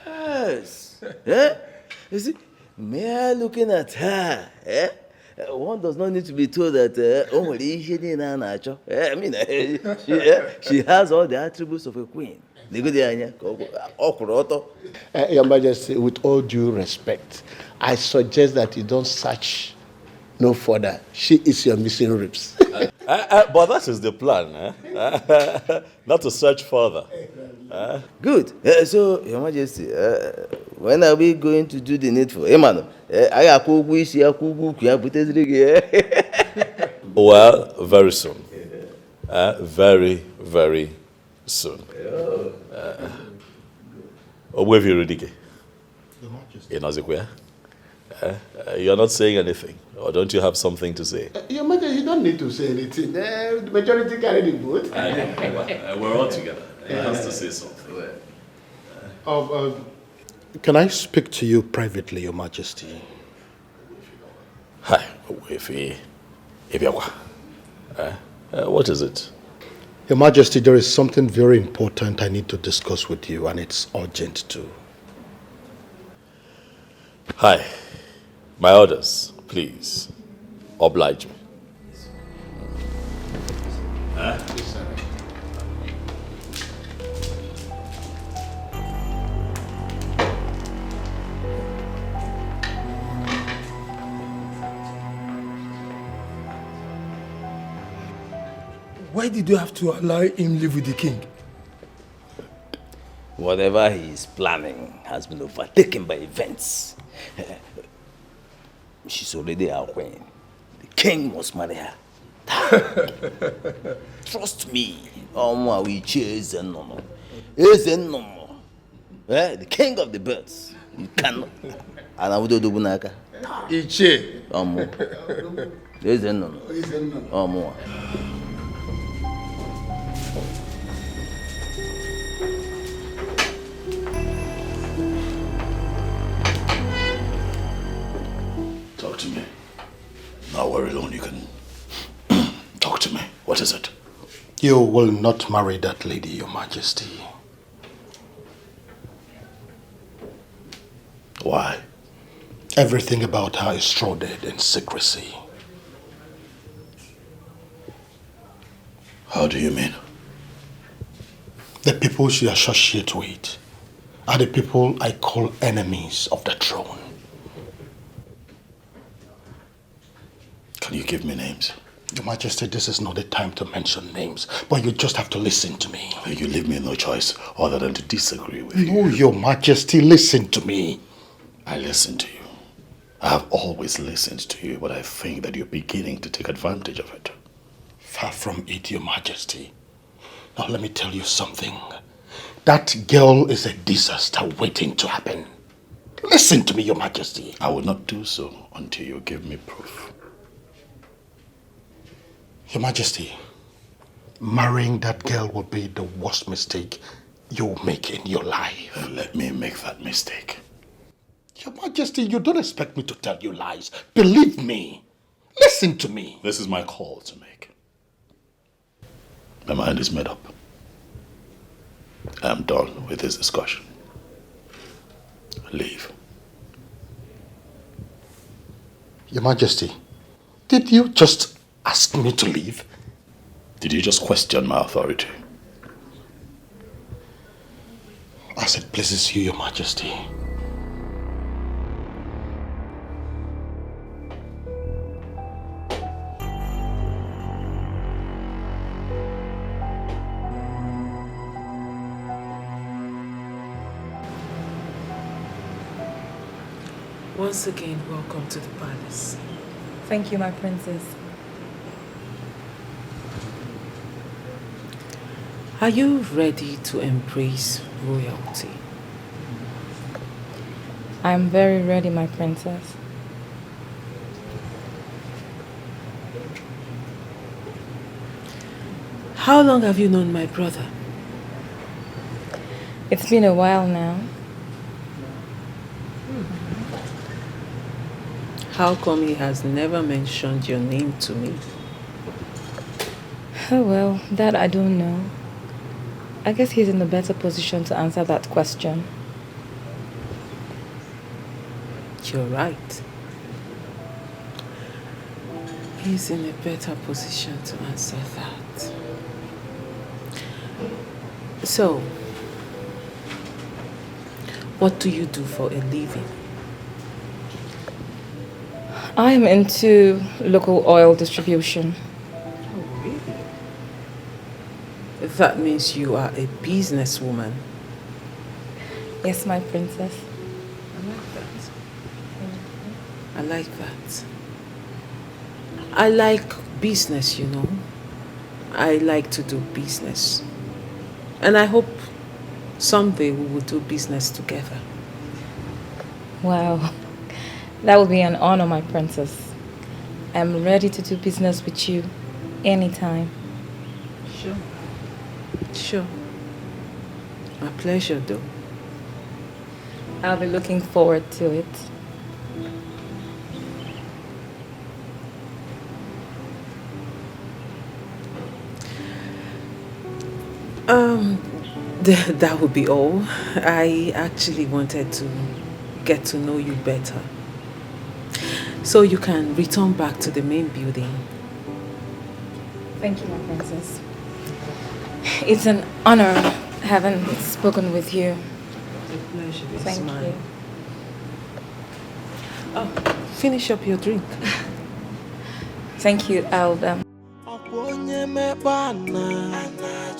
Yes. Eh? You see, mere looking at her, one does not need to be told that she has all the attributes of a queen. Your Majesty, with all due respect, I suggest that you don't search no further. She is your missing ribs. But that is the plan, not to search further. Good. So, Your Majesty, when are we going to do the needful? Well, very soon. Very, very soon. You're not saying anything, or don't you have something to say? Your Majesty, you don't need to say anything. The majority carry the vote. We're all together. He has to say something. Can I speak to you privately, Your Majesty? Hi, what is it? Your Majesty, there is something very important I need to discuss with you, and it's urgent too. Hi, my orders, please. Oblige me. Why did you have to allow him live with the king? Whatever he is planning has been overtaken by events. She's already our queen. The king must marry her. Trust me. We chase and no. The king of the birds. You cannot. And I would do bunaka. Iche. No. Talk to me. Now we're alone, you can talk to me. What is it? You will not marry that lady, Your Majesty. Why? Everything about her is shrouded in secrecy. How do you mean? The people she associates with are the people I call enemies of the throne. Can you give me names? Your Majesty, this is not the time to mention names, but you just have to listen to me. You leave me no choice other than to disagree with you. No, Your Majesty, listen to me. I listen to you. I have always listened to you, but I think that you're beginning to take advantage of it. Far from it, Your Majesty. Now let me tell you something. That girl is a disaster waiting to happen. Listen to me, Your Majesty. I will not do so until you give me proof. Your Majesty, marrying that girl will be the worst mistake you'll make in your life. Let me make that mistake. Your Majesty, you don't expect me to tell you lies. Believe me. Listen to me. This is my call to make. My mind is made up. I am done with this discussion. Leave. Your Majesty, did you just ask me to leave? Did you just question my authority? As it pleases you, Your Majesty. Once again, welcome to the palace. Thank you, my princess. Are you ready to embrace royalty? I'm very ready, my princess. How long have you known my brother? It's been a while now. How come he has never mentioned your name to me? Oh well, that I don't know. I guess he's in a better position to answer that question. You're right. He's in a better position to answer that. So, what do you do for a living? I'm into local oil distribution. Oh, really? That means you are a businesswoman. Yes, my princess. I like that. I like that. I like business, you know. I like to do business. And I hope someday we will do business together. Wow. That would be an honor, my princess. I'm ready to do business with you anytime. Sure. Sure. My pleasure, though. I'll be looking forward to it. That would be all. I actually wanted to get to know you better. So you can return back to the main building. Thank you, my princess. It's an honor having spoken with you. The pleasure is Thank mine. you. Oh, finish up your drink. Thank you, I'll Onye mekpana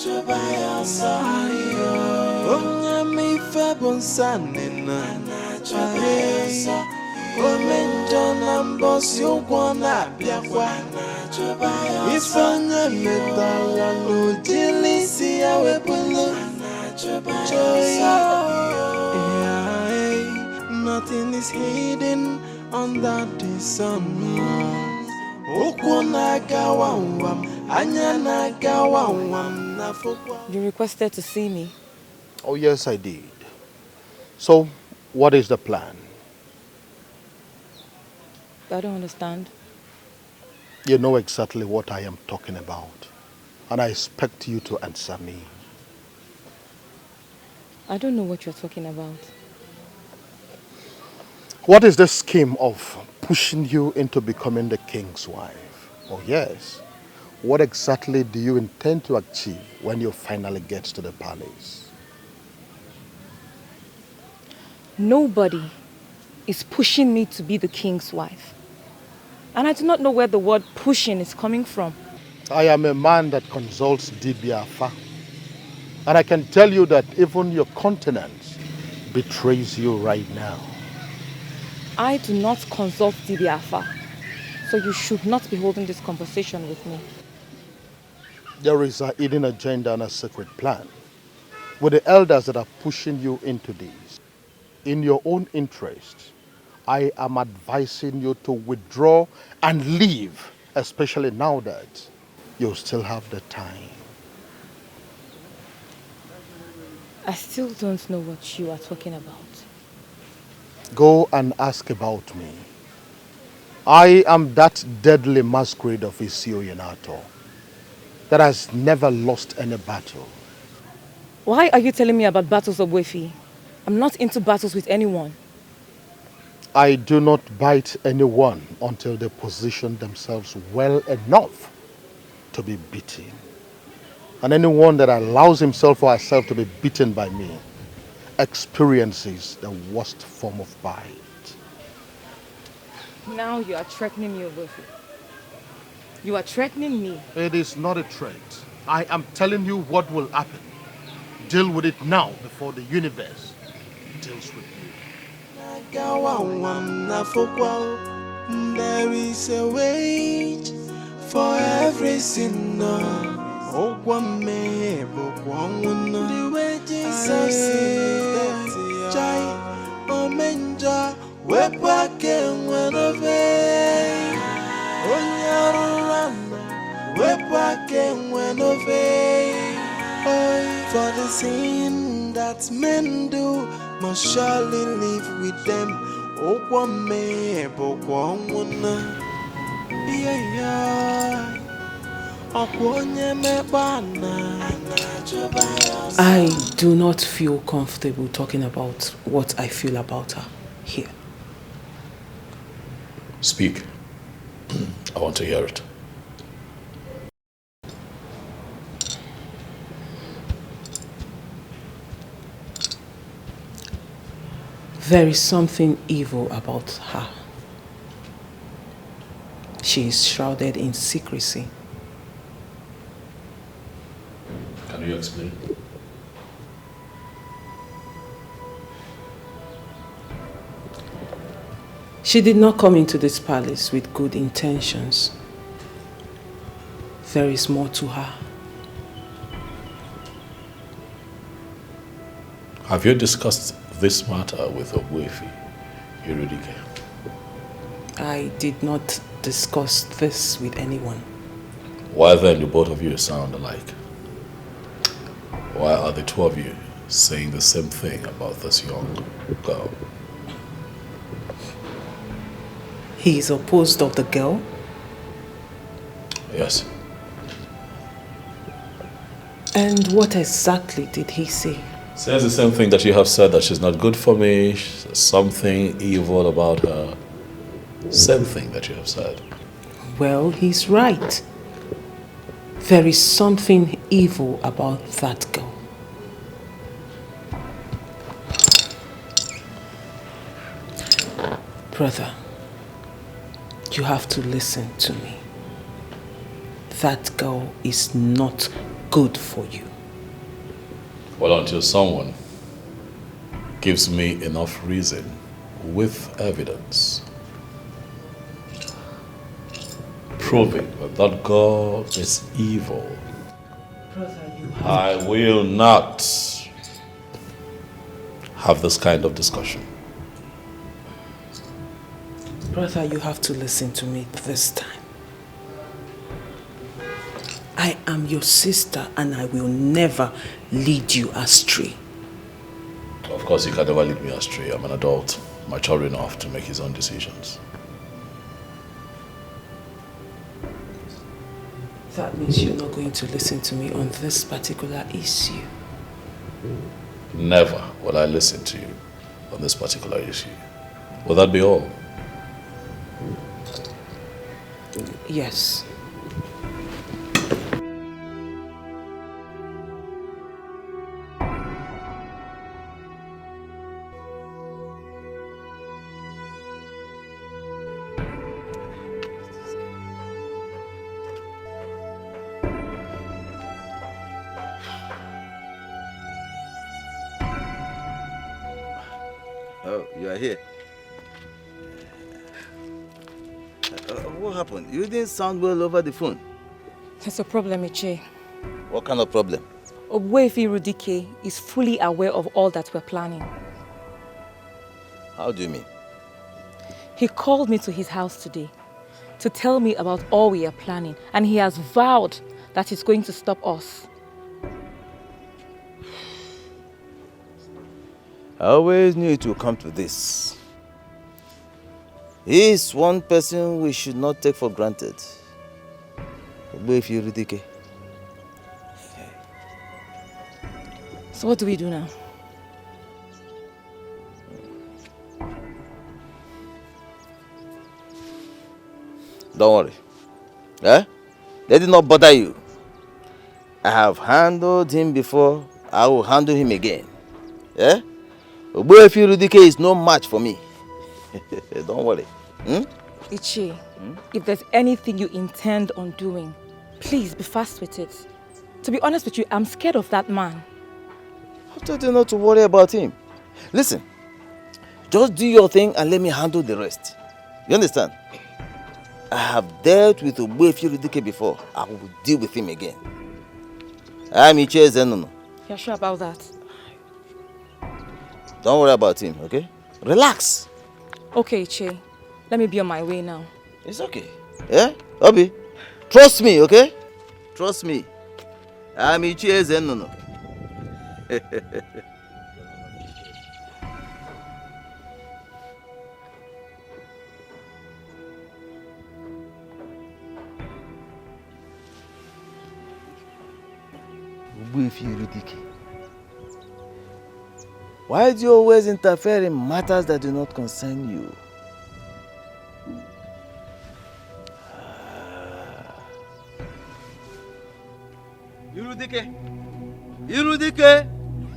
chụba ya ọsọ onye mife bụ nsanina chụba ya ọsọ ome njọ na mbọsị ụgwọ na-abịakwa ife onye metala n'ojili isi ya wepụlụ nothing is hidden under the sun. You requested to see me. Oh, yes, I did. So, what is the plan? I don't understand. You know exactly what I am talking about. And I expect you to answer me. I don't know what you're talking about. What is the scheme of pushing you into becoming the king's wife? Oh, yes. What exactly do you intend to achieve when you finally get to the palace? Nobody is pushing me to be the king's wife. And I do not know where the word pushing is coming from. I am a man that consults Dibiafa. And I can tell you that even your countenance betrays you right now. I do not consult Dibiafa, so you should not be holding this conversation with me. There is a hidden agenda and a secret plan. with the elders that are pushing you into this. In your own interest, I am advising you to withdraw and leave, especially now that you still have the time. I still don't know what you are talking about. Go and ask about me. I am that deadly masquerade of Isio Yanato that has never lost any battle. Why are you telling me about battles of Wefi? I'm not into battles with anyone. I do not bite anyone until they position themselves well enough to be beaten. And anyone that allows himself or herself to be beaten by me experiences the worst form of bite. Now you are threatening me, Wefi. You are threatening me. It is not a threat. I am telling you what will happen. Deal with it now before the universe deals with you. There is a wage for every sinner. Oh, one may book one. The wages of sin is death. Jai, Omenja, Repackaging when of age. Onyarurana, Repackaging when of age. Oh, for the sin that men do must surely live with them. Oh, one may book one. Yeah. I do not feel comfortable talking about what I feel about her here. Speak. I want to hear it. There is something evil about her. She is shrouded in secrecy. Can you explain? She did not come into this palace with good intentions. There is more to her. Have you discussed this matter with Ogwefi, Irudike? I did not discuss this with anyone. Why then do both of you sound alike? Why are the two of you saying the same thing about this young girl? He is opposed of the girl? Yes. And what exactly did he say? Says the same thing that you have said, that she's not good for me, something evil about her. Same thing that you have said. Well, he's right. There is something evil about that girl. Brother, you have to listen to me. That girl is not good for you. Well, until someone gives me enough reason with evidence proving that that girl is evil, Brother, I will not have this kind of discussion. Brother, you have to listen to me this time. I am your sister and I will never lead you astray. Of course, you can never lead me astray. I'm an adult, mature enough to make his own decisions. That means you're not going to listen to me on this particular issue. Never will I listen to you on this particular issue. Will that be all? Yes. Oh, you are here. What happened? You didn't sound well over the phone. There's a problem, Iche. What kind of problem? Ogbuefi Rudike is fully aware of all that we're planning. How do you mean? He called me to his house today to tell me about all we are planning, and he has vowed that he's going to stop us. I always knew it would come to this. He is one person we should not take for granted. Ogbuefi Rudike. So what do we do now? Don't worry. Eh? Let it not bother you. I have handled him before. I will handle him again. Eh? Ogbuefi Rudike is no match for me. Don't worry. Ichi, if there's anything you intend on doing, please be fast with it. To be honest with you, I'm scared of that man. I told you not to worry about him. Listen, just do your thing and let me handle the rest. You understand? I have dealt with Ogbuefi Rudike before. I will deal with him again. I'm Ichie Zenono. You're sure about that? Don't worry about him, okay? Relax. Okay, Ichie. Let me be on my way now. It's okay. Yeah? Obi, trust me, okay? Trust me. I'm Ichie Zenono. Ogbuefi Rudike. Why do you always interfere in matters that do not concern you? Irudike,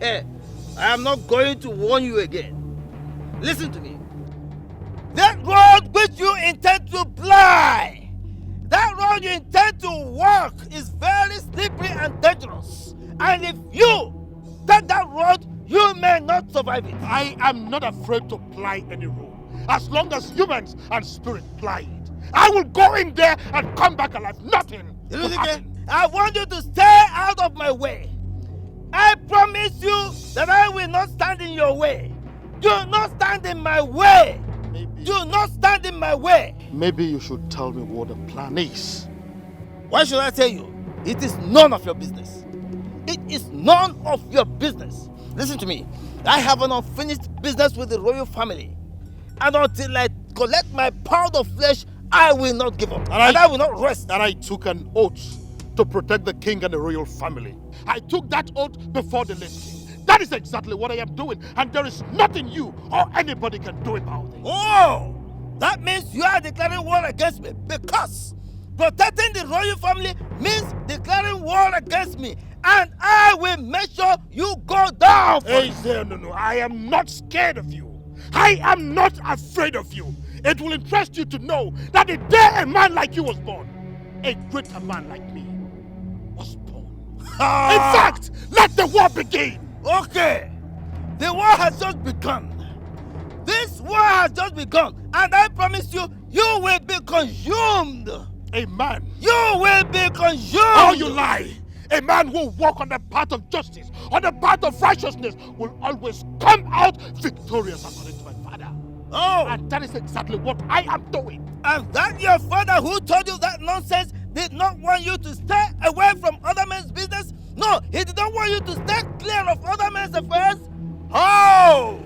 hey, I am not going to warn you again. Listen to me. That road which you intend to ply, that road you intend to walk is very slippery and dangerous. And if you take that road, you may not survive it. I am not afraid to ply any road. As long as humans and spirit ply it. I will go in there and come back alive. Nothing. Irudike, I want you to stay out of my way. I promise you that I will not stand in your way. Do not stand in my way. Do not stand in my way. Maybe you should tell me what the plan is. Why should I tell you? It is none of your business. It is none of your business. Listen to me. I have an unfinished business with the royal family. And until I collect my pound of flesh, I will not give up. And I will not rest. And I took an oath to protect the king and the royal family. I took that oath before the late king. That is exactly what I am doing. And there is nothing you or anybody can do about it. Oh! That means you are declaring war against me, because protecting the royal family means declaring war against me. And I will make sure you go down. Hey, no. I am not scared of you. I am not afraid of you. It will interest you to know that the day a man like you was born, a greater man like me was born. In fact, let the war begin. Okay. The war has just begun. This war has just begun. And I promise you, you will be consumed. A man. You will be consumed. Oh, you lie. A man who walk on the path of justice, on the path of righteousness, will always come out victorious according to my father. Oh. And that is exactly what I am doing. And that your father who told you that nonsense did not want you to stay away from other men's business? No, he did not want you to stay clear of other men's affairs? Oh!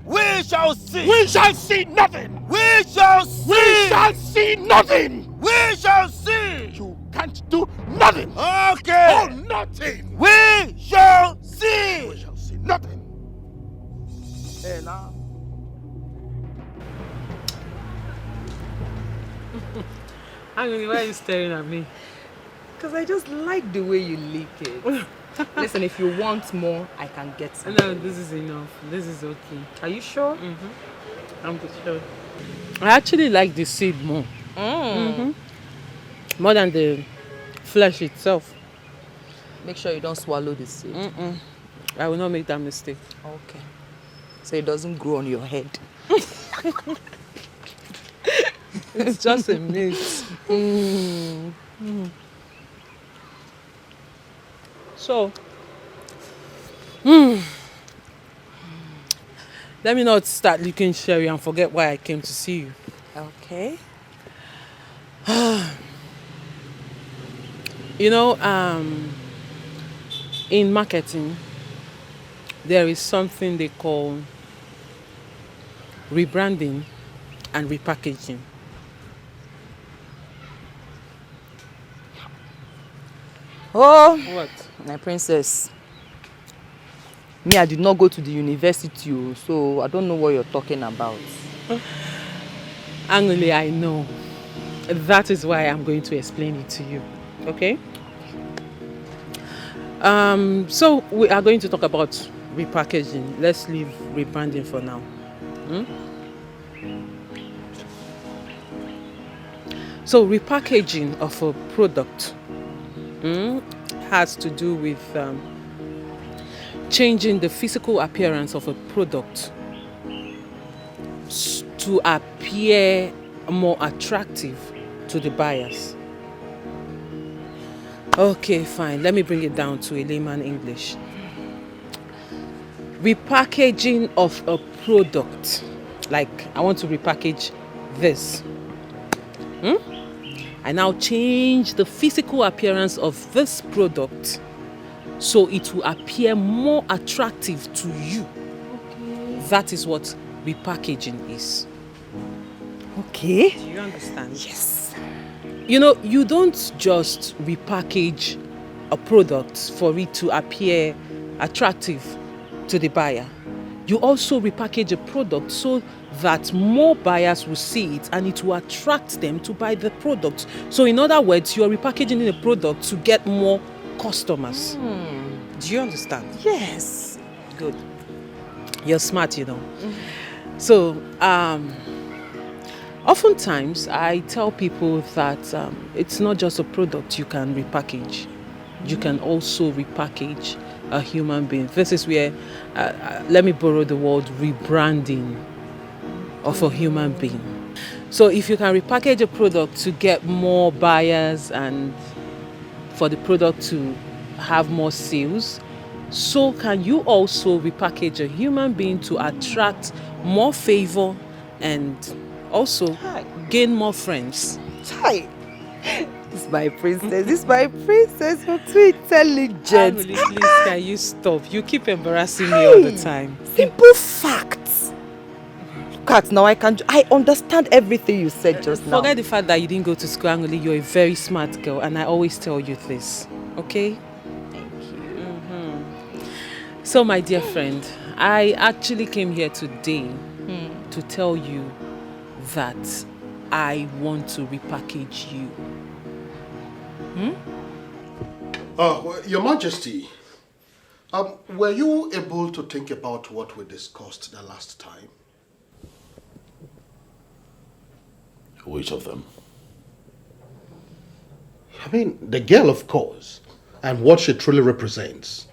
We shall see. We shall see nothing. We shall see. We shall see nothing. We shall see. You can't do nothing. Okay. Oh, nothing. We shall see. We shall see nothing. Hey, now. Angoni, why are you staring at me? Because I just like the way you lick it. Listen, if you want more, I can get some. No, this is enough. This is okay. Are you sure? I'm sure. I actually like the seed more. More than the flesh itself. Make sure you don't swallow the seed. I will not make that mistake. Okay. So it doesn't grow on your head. It's just a myth. So, Let me not start licking Sherry and forget why I came to see you. Okay. You know, in marketing, there is something they call rebranding and repackaging. Oh, what? My princess. Me, I did not go to the university, so I don't know what you're talking about. Angole, I know. That is why I'm going to explain it to you. Okay? So we are going to talk about repackaging. Let's leave rebranding for now. So repackaging of a product has to do with changing the physical appearance of a product to appear more attractive to the buyers. Okay, fine. Let me bring it down to a layman English. Repackaging of a product. Like, I want to repackage this. I now change the physical appearance of this product so it will appear more attractive to you. Okay. That is what repackaging is. Okay. Do you understand? Yes. You know, you don't just repackage a product for it to appear attractive to the buyer. You also repackage a product so that more buyers will see it and it will attract them to buy the product. So in other words, you are repackaging a product to get more customers. Do you understand? Yes. Good. You're smart, you know. So, oftentimes I tell people that it's not just a product you can repackage. You can also repackage a human being. This is where, let me borrow the word rebranding of a human being. So if you can repackage a product to get more buyers and for the product to have more sales, so can you also repackage a human being to attract more favor and also gain more friends. Hi. This is my princess. This is my princess. You're too intelligent. Emily, please, can you stop? You keep embarrassing me all the time. Simple facts. Look at now, I understand everything you said just now. Forget the fact that you didn't go to school, Emily. You're a very smart girl, and I always tell you this. Okay? Thank you. So, my dear friend, I actually came here today to tell you that I want to repackage you. Your Majesty, were you able to think about what we discussed the last time? Which of them? I mean, the girl, of course, and what she truly represents.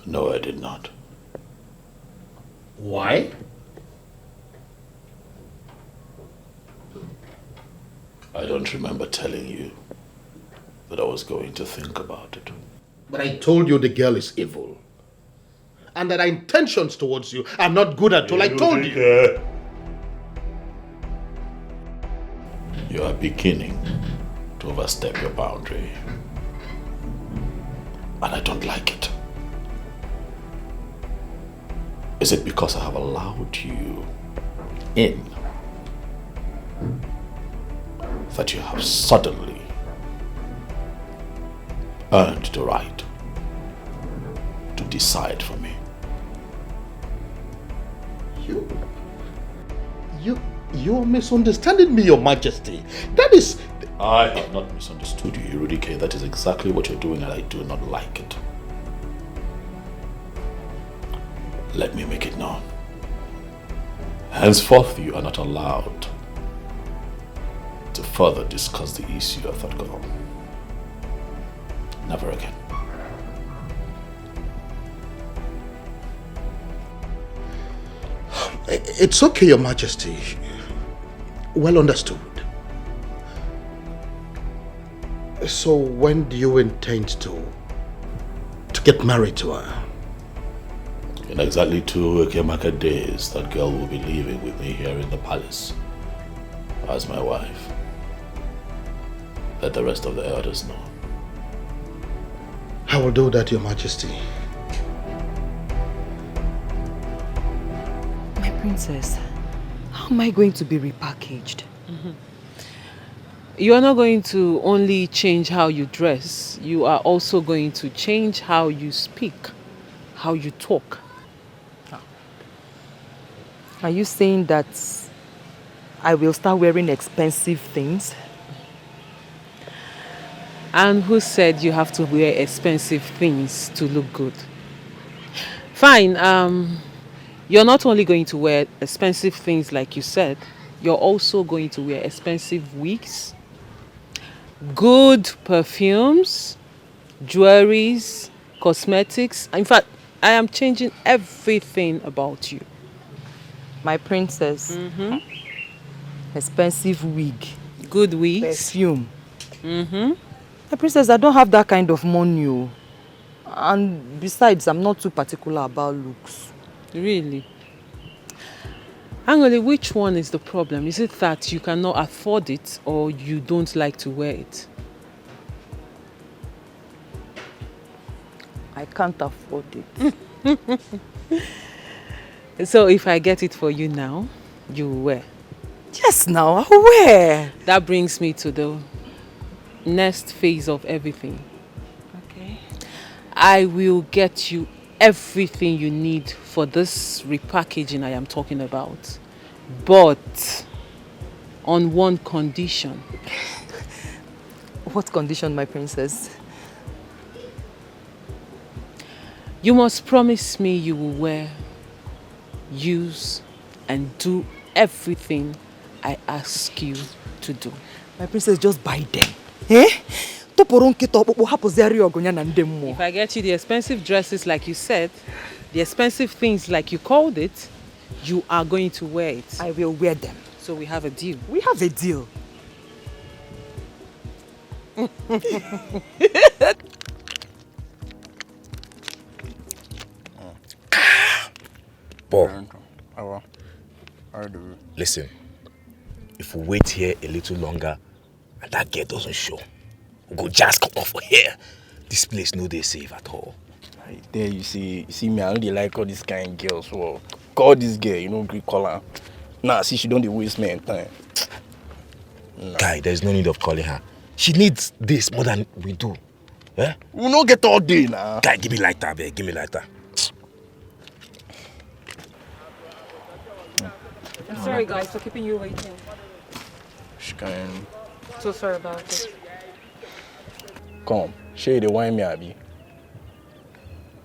No, I did not. Why? I don't remember telling you that I was going to think about it. But I told you the girl is evil. And that our intentions towards you are not good at all. I told you. You are beginning to overstep your boundary. And I don't like it. Is it because I have allowed you in that you have suddenly earned the right to decide for me? You're misunderstanding me, Your Majesty. That is... I have not misunderstood you, Irudike. That is exactly what you're doing and I do not like it. Let me make it known. Henceforth, you are not allowed to further discuss the issue of that girl. Never again. It's okay, Your Majesty. Well understood. So when do you intend to get married to her? In exactly 2 market days, that girl will be living with me here in the palace as my wife. Let the rest of the elders know. I will do that, Your Majesty. My princess, how am I going to be repackaged? You are not going to only change how you dress, you are also going to change how you speak, how you talk. Are you saying that I will start wearing expensive things? And who said you have to wear expensive things to look good? Fine, you're not only going to wear expensive things like you said, you're also going to wear expensive wigs, good perfumes, jewelries, cosmetics. In fact, I am changing everything about you. My princess. Expensive wig. Good wigs. Perfume. My princess, I don't have that kind of money. Oh. And besides, I'm not too particular about looks. Really? Angoli, which one is the problem? Is it that you cannot afford it or you don't like to wear it? I can't afford it. So if I get it for you now, you will wear? Yes, now I'll wear. That brings me to the next phase of everything. Okay. I will get you everything you need for this repackaging I am talking about. But on one condition. What condition, my princess? You must promise me you will wear, use, and do everything I ask you to do. My princess, just buy them. Eh? If I get you the expensive dresses like you said, the expensive things like you called it, you are going to wear it. I will wear them. So we have a deal. We have a deal. Bob, listen, if we wait here a little longer and that girl doesn't show, we'll go just come off here. This place no dey safe at all. There you see me, I don't dey like all these kind of girls. So call this girl, you know, Greek call her. Nah, see, she don't dey waste me time. Nah. Guy, there's no need of calling her. She needs this more than we do. Eh? We no get all day now. Guy, give me lighter, babe. Give me lighter. I'm sorry, guys, for keeping you waiting. She can. So sorry about it. Come, shey dey whine me, abi?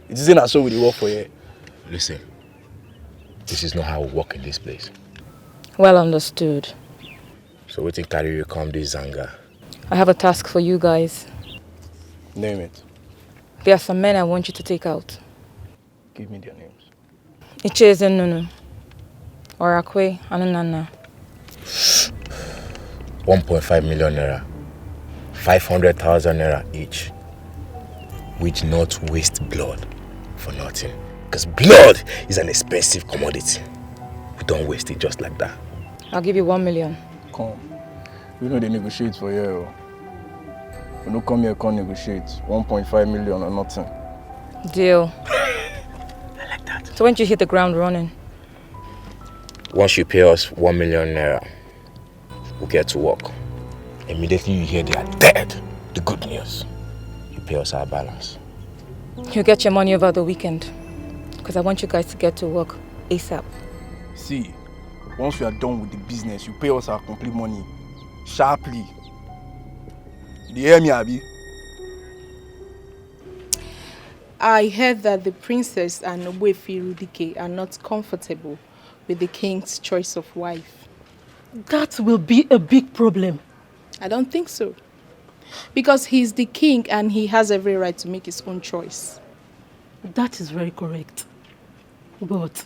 It isn't as so we dey work for you. Listen, this is not how we work in this place. Well understood. So we think carry you come this Zanga. I have a task for you guys. Name it. There are some men I want you to take out. Give me their names. Icheze Nunu, Orakwe, Anunana. 1.5 million naira. 500,000 naira each. Which not waste blood for nothing. Because blood is an expensive commodity. We don't waste it just like that. I'll give you 1 million. Come. We know they negotiate for you. We don't come here come negotiate. 1.5 million or nothing. Deal. I like that. So when do you hit the ground running? Once you pay us 1 million naira, we'll get to work. Immediately you hear they are dead. The good news. You pay us our balance. You'll get your money over the weekend. Because I want you guys to get to work ASAP. See, once we are done with the business, you pay us our complete money. Sharply. Do you hear me, Abi? I heard that the princess and Ogbuefi Rudike are not comfortable with the king's choice of wife. That will be a big problem. I don't think so. Because he's the king and he has every right to make his own choice. That is very correct. But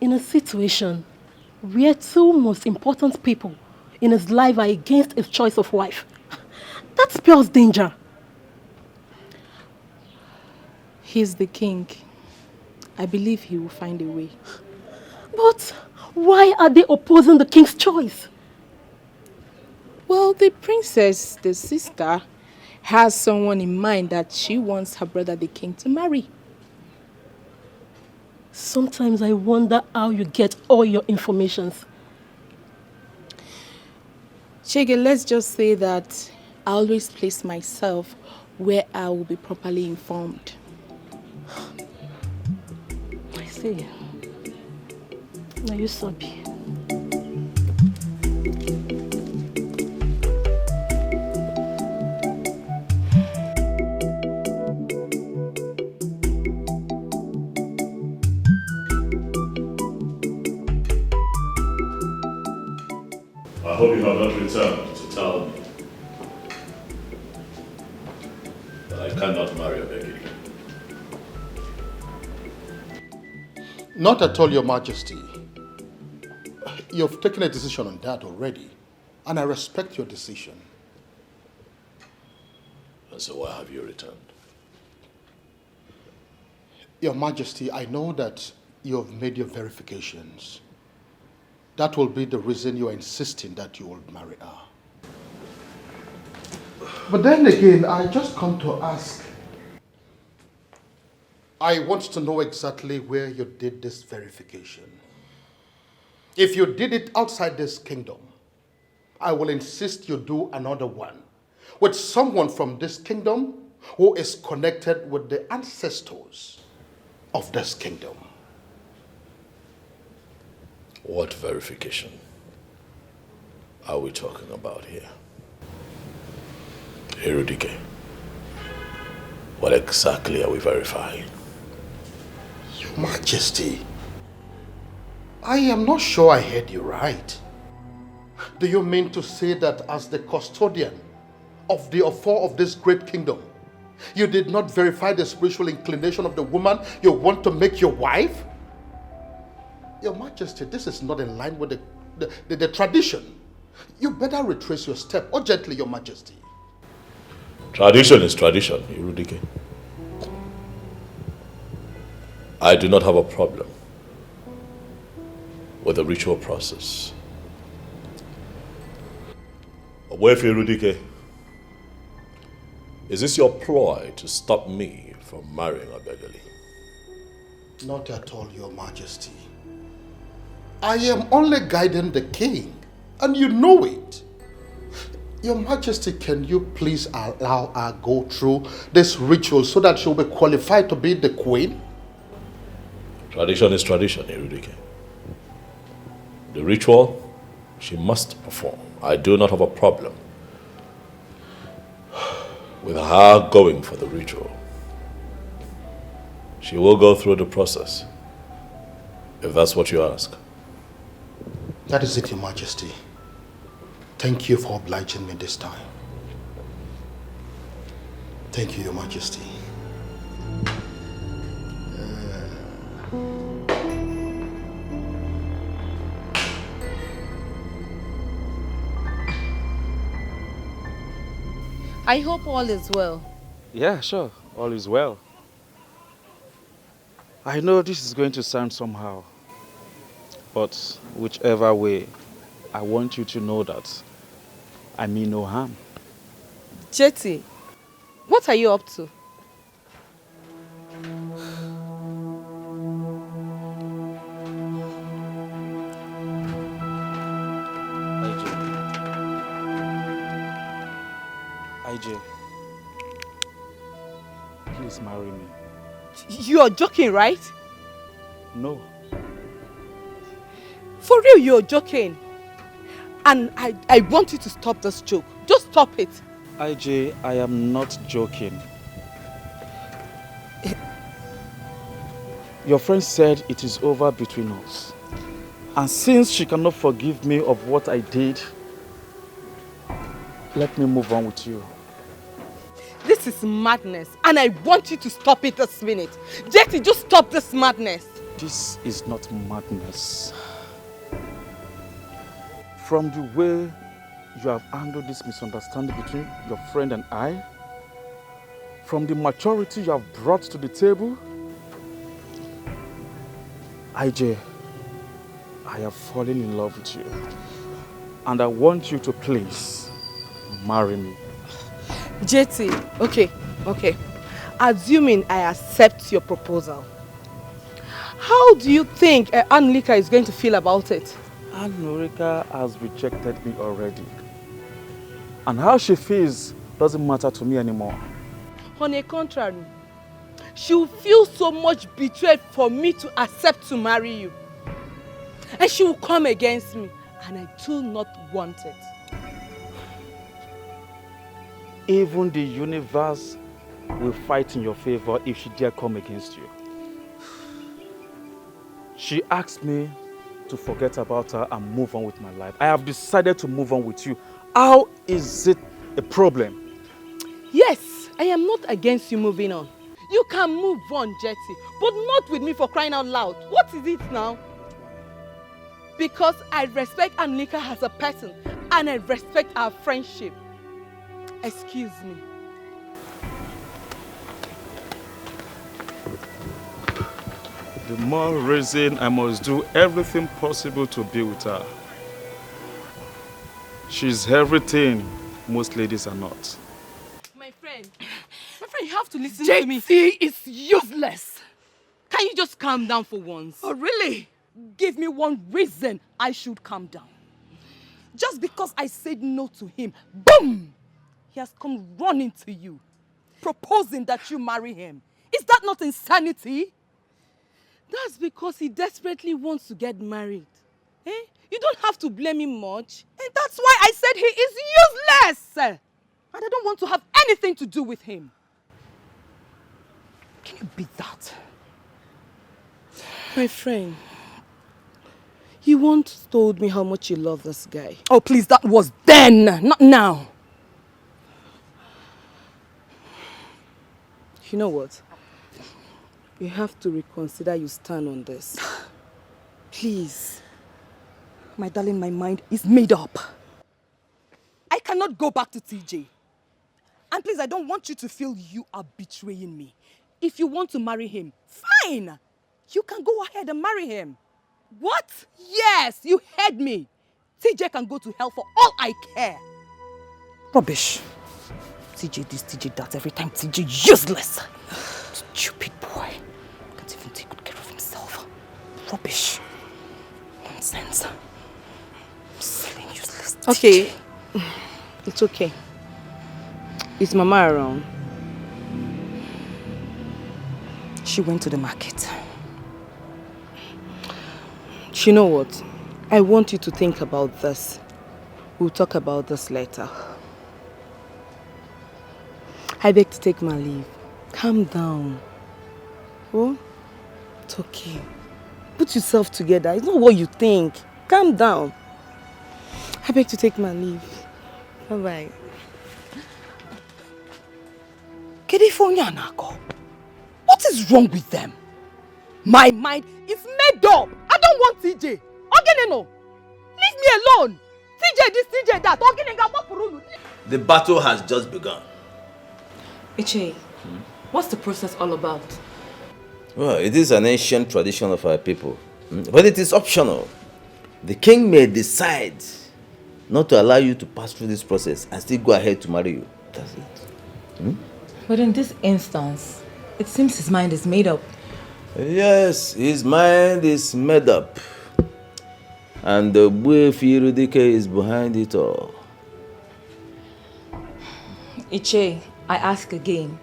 in a situation where two most important people in his life are against his choice of wife, That spells danger. He's the king. I believe he will find a way. But why are they opposing the king's choice? Well, the princess, the sister, has someone in mind that she wants her brother the king to marry. Sometimes I wonder how you get all your informations. Chege, let's just say that I always place myself where I will be properly informed. I see. Now you sabi. I hope you have not returned to tell me that I cannot marry Obegi. Not at all, Your Majesty. You've taken a decision on that already, and I respect your decision. And so why have you returned? Your Majesty, I know that you have made your verifications. That will be the reason you are insisting that you will marry her. But then again, I just come to ask. I want to know exactly where you did this verification. If you did it outside this kingdom, I will insist you do another one with someone from this kingdom who is connected with the ancestors of this kingdom. What verification are we talking about here? Erudike, what exactly are we verifying? Your Majesty, I am not sure I heard you right. Do you mean to say that as the custodian of the affair of this great kingdom, you did not verify the spiritual inclination of the woman you want to make your wife? Your Majesty, this is not in line with the tradition. You better retrace your step urgently, Your Majesty. Tradition is tradition, Erudike. I do not have a problem with the ritual process. Where, Erudike? Is this your ploy to stop me from marrying Obegali? Not at all, Your Majesty. I am only guiding the king, and you know it. Your Majesty, can you please allow her go through this ritual so that she'll be qualified to be the queen? Tradition is tradition, Erudike. The ritual, she must perform. I do not have a problem with her going for the ritual. She will go through the process, if that's what you ask. That is it, Your Majesty. Thank you for obliging me this time. Thank you, Your Majesty. I hope all is well. Yeah, sure. All is well. I know this is going to sound somehow, but whichever way, I want you to know that I mean no harm. Jetty, what are you up to? IJ, please marry me. You're joking, right? No. For real, you're joking. And I want you to stop this joke. Just stop it. IJ, I am not joking. Your friend said it is over between us. And since she cannot forgive me of what I did, let me move on with you. This is madness, and I want you to stop it this minute. Jetty, just stop this madness. This is not madness. From the way you have handled this misunderstanding between your friend and I, from the maturity you have brought to the table. IJ, I have fallen in love with you, and I want you to please marry me. JT, okay. Assuming I accept your proposal, how do you think Anlika is going to feel about it? Anurika has rejected me already. And how she feels doesn't matter to me anymore. On the contrary, she will feel so much betrayed for me to accept to marry you. And she will come against me, and I do not want it. Even the universe will fight in your favor if she dare come against you. She asked me to forget about her and move on with my life. I have decided to move on with you. How is it a problem? Yes, I am not against you moving on. You can move on, Jetty, but not with me, for crying out loud. What is it now? Because I respect Anlika as a person, and I respect our friendship. Excuse me. The more reason I must do everything possible to be with her. She's everything most ladies are not. My friend, you have to listen to me. JT is useless. Can you just calm down for once? Oh, really? Give me one reason I should calm down. Just because I said no to him, boom! He has come running to you, proposing that you marry him. Is that not insanity? That's because he desperately wants to get married. Eh? You don't have to blame him much. And that's why I said he is useless. And I don't want to have anything to do with him. Can you beat that? My friend, you once told me how much you love this guy. Oh, please, that was then, not now. You know what? You have to reconsider your stand on this. Please. My darling, my mind is made up. I cannot go back to TJ. And please, I don't want you to feel you are betraying me. If you want to marry him, fine. You can go ahead and marry him. What? Yes, you heard me. TJ can go to hell for all I care. Rubbish. TJ this, TJ that, every time TJ useless. Stupid boy. Can't even take good care of himself. Rubbish. Nonsense. Silly, useless TJ. Okay. It's okay. Is Mama around? She went to the market. You know what? I want you to think about this. We'll talk about this later. I beg to take my leave. Calm down. Oh? It's okay. Put yourself together. It's not what you think. Calm down. I beg to take my leave. Bye-bye. What is wrong with them? My mind is made up. I don't want TJ. Leave me alone. TJ this, TJ that. The battle has just begun. Iche, what's the process all about? Well, it is an ancient tradition of our people, but it is optional. The king may decide not to allow you to pass through this process and still go ahead to marry you. That's it. But in this instance, it seems his mind is made up. Yes, his mind is made up. And the Buefirudike is behind it all. Iche, I ask again,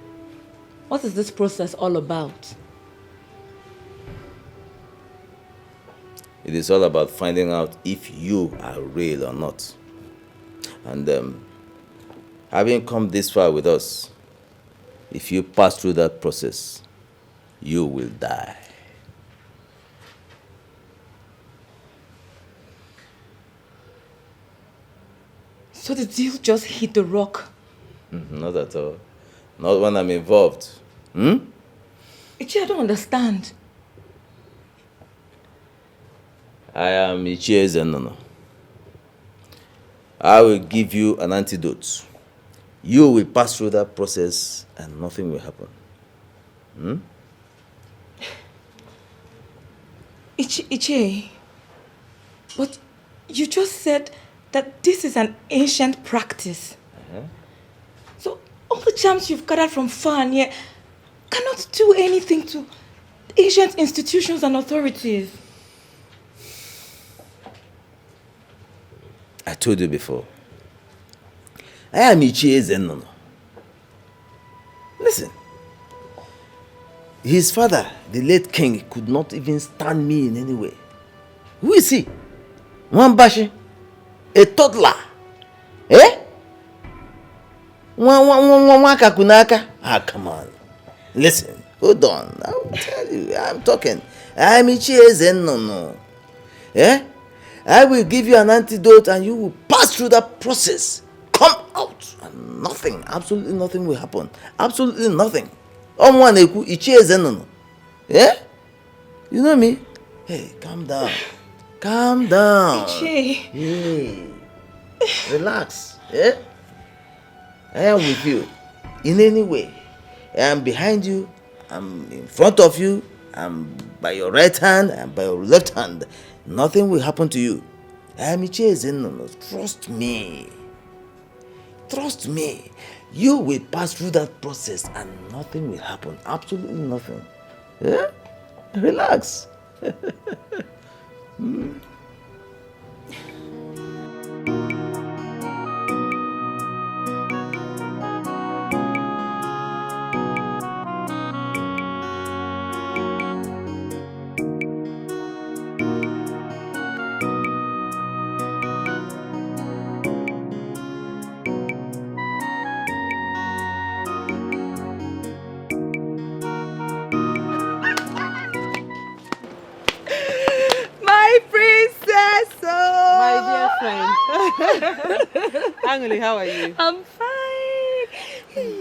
what is this process all about? It is all about finding out if you are real or not. And having come this far with us, if you pass through that process, you will die. So the deal just hit the rock? Not at all. Not when I'm involved. Ichi, I don't understand. I am Ichie Zenono. I will give you an antidote. You will pass through that process and nothing will happen. Hmm? Ichie, but you just said that this is an ancient practice. So all the charms you've gathered from far and near cannot do anything to ancient institutions and authorities. I told you before. I am Ichie Zenono. Listen. His father, the late king, could not even stand me in any way. Who is he? Mwambashi? A toddler? Eh? Wakakunaka? Ah, come on. Listen, hold on. I will tell you. I'm talking. I'm Ichie Zenono. Eh? I will give you an antidote and you will pass through that process. Come out and nothing, absolutely nothing will happen. Absolutely nothing. Yeah? You know me? Hey, calm down. Calm down. Hey. Relax. Yeah? I am with you. In any way. I am behind you. I'm in front of you. I'm by your right hand and by your left hand. Nothing will happen to you. I am Ichie. Trust me. Trust me. You will pass through that process and nothing will happen. Absolutely nothing. Yeah? Relax. My princess! Oh. My dear friend. Angeli, how are you? I'm fine.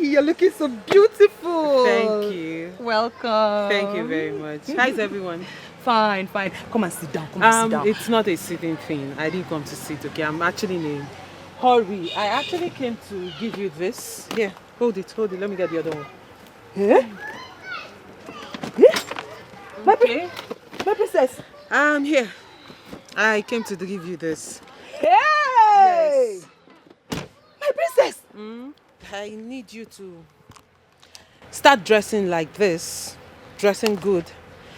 You're looking so beautiful. Thank you. Welcome. Thank you very much. How's everyone? Fine, fine. Come and sit down. Come and sit down. It's not a sitting thing. I didn't come to sit, okay? I'm actually in a hurry. I actually came to give you this. Here, hold it. Let me get the other one. Yeah? Okay. My princess. Here. I came to give you this. Hey! Yes. My princess! I need you to start dressing like this. Dressing good.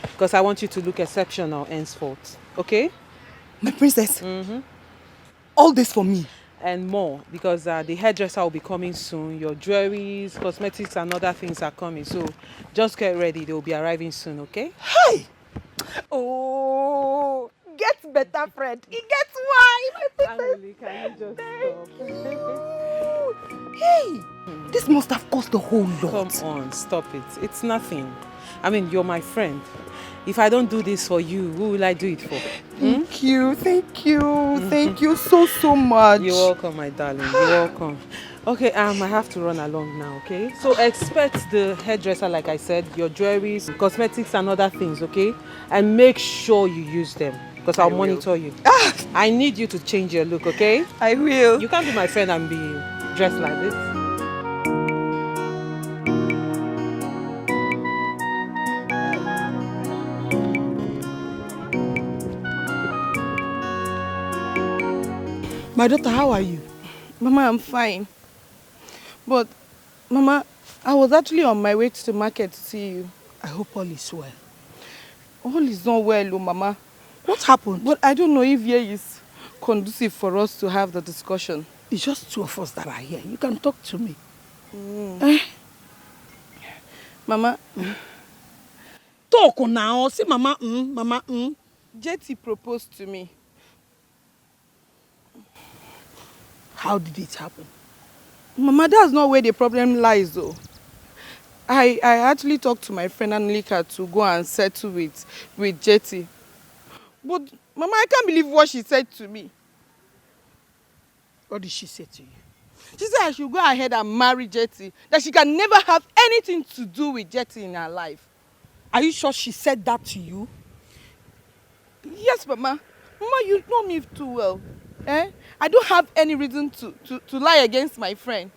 Because I want you to look exceptional henceforth. Okay? My princess. All this for me. And more. Because the hairdresser will be coming soon. Your jewelries, cosmetics and other things are coming. So just get ready. They will be arriving soon, okay? Hi! Oh, get better friend. He gets why, my princess. Angeli, can you just stop? Hey, this must have cost a whole lot. Come on, stop it. It's nothing. I mean, you're my friend. If I don't do this for you, who will I do it for? Thank you. Thank you so much. You're welcome, my darling. You're welcome. Okay, I have to run along now, okay? So expect the hairdresser, like I said, your jewelries, cosmetics and other things, okay? And make sure you use them, because I'll monitor you. I need you to change your look, okay? I will. You can't be my friend and be dressed like this. My daughter, how are you? Mama, I'm fine. But, Mama, I was actually on my way to the market to see you. I hope all is well. All is not well, oh, Mama. What happened? But I don't know if here is conducive for us to have the discussion. It's just two of us that are here. You can talk to me. Mama. Talk now. Say Mama, Mama, Jetty proposed to me. How did it happen? Mama, that's not where the problem lies, though. I actually talked to my friend Anelika to go and settle with Jetty. But, Mama, I can't believe what she said to me. What did she say to you? She said I should go ahead and marry Jetty. That she can never have anything to do with Jetty in her life. Are you sure she said that to you? Yes, Mama. Mama, you know me too well. Eh? I don't have any reason to lie against my friend.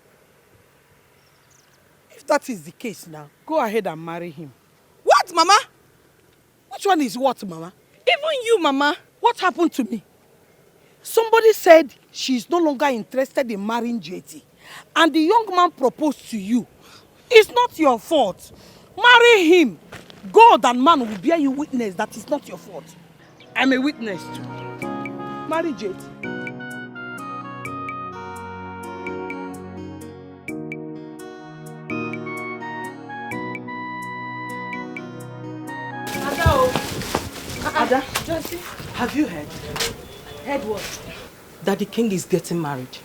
If that is the case now, go ahead and marry him. What, Mama? Which one is what, Mama? Even you, Mama. What happened to me? Somebody said she's no longer interested in marrying JT. And the young man proposed to you. It's not your fault. Marry him. God and man will bear you witness that it's not your fault. I'm a witness too. Marry JT. Ada, have you heard? Heard what? That the king is getting married.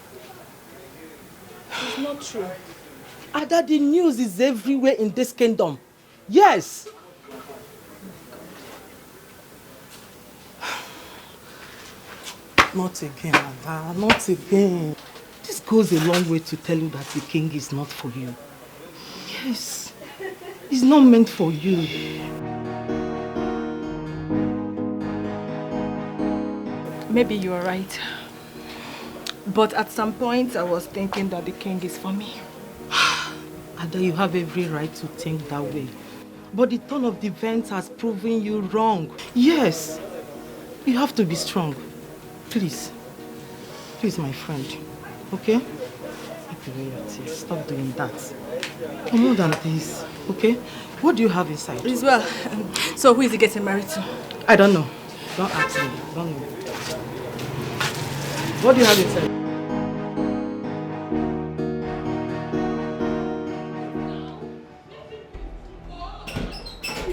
It's not true. Ada, the news is everywhere in this kingdom. Yes. Not again, Ada, not again. This goes a long way to tell you that the king is not for you. Yes, he's not meant for you. Maybe you are right. But at some point, I was thinking that the king is for me. Ada, you have every right to think that way. But the turn of the events has proven you wrong. Yes, you have to be strong. Please. Please, my friend. Okay? Take away your tears. Stop doing that. For more than this, okay? What do you have inside? As well. So who is he getting married to? I don't know. Don't ask me. Don't know. What do you have inside?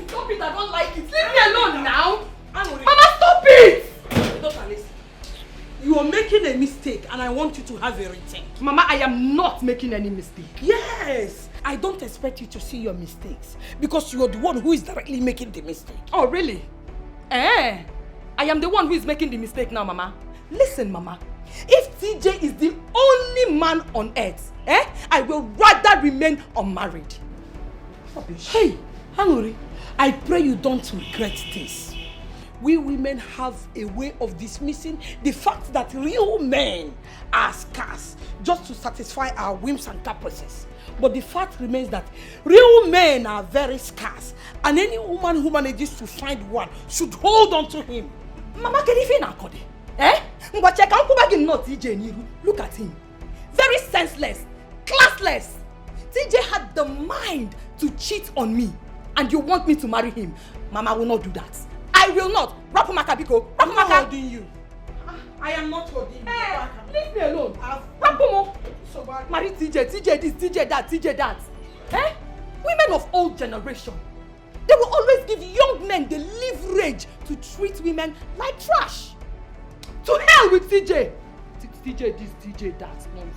Stop it, I don't like it. Leave me alone now. Mama, stop it! You are making a mistake and I want you to have a return. Mama, I am not making any mistake. Yes! I don't expect you to see your mistakes because you are the one who is directly making the mistake. Oh, really? I am the one who is making the mistake now, Mama. Listen, Mama. If TJ is the only man on earth, I will rather remain unmarried. Hey, Hanuri, I pray you don't regret this. We women have a way of dismissing the fact that real men are scarce just to satisfy our whims and caprices. But the fact remains that real men are very scarce, and any woman who manages to find one should hold on to him. Mama, can you not look at him. Very senseless, classless. TJ had the mind to cheat on me, and you want me to marry him. Mama will not do that. I will not. Rapumaka Biko. I'm not holding you. I am not holding you. Hey, leave me alone. Rapumo. Marry TJ, TJ this, TJ that, TJ that. Women of old generation, they will always give young men the leverage to treat women like trash. To hell with TJ. TJ this, TJ that. Nonsense.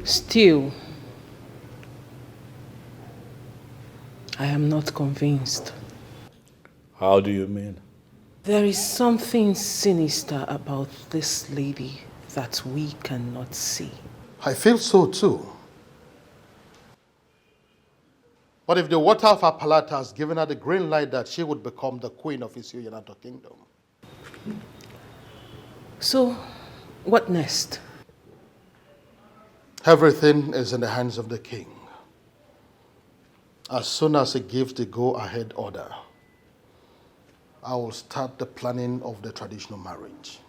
Still, I am not convinced. How do you mean? There is something sinister about this lady that we cannot see. I feel so too. But if the water of her palate has given her the green light that she would become the queen of Isionyanato kingdom. So, what next? Everything is in the hands of the king. As soon as he gives the go-ahead order, I will start the planning of the traditional marriage.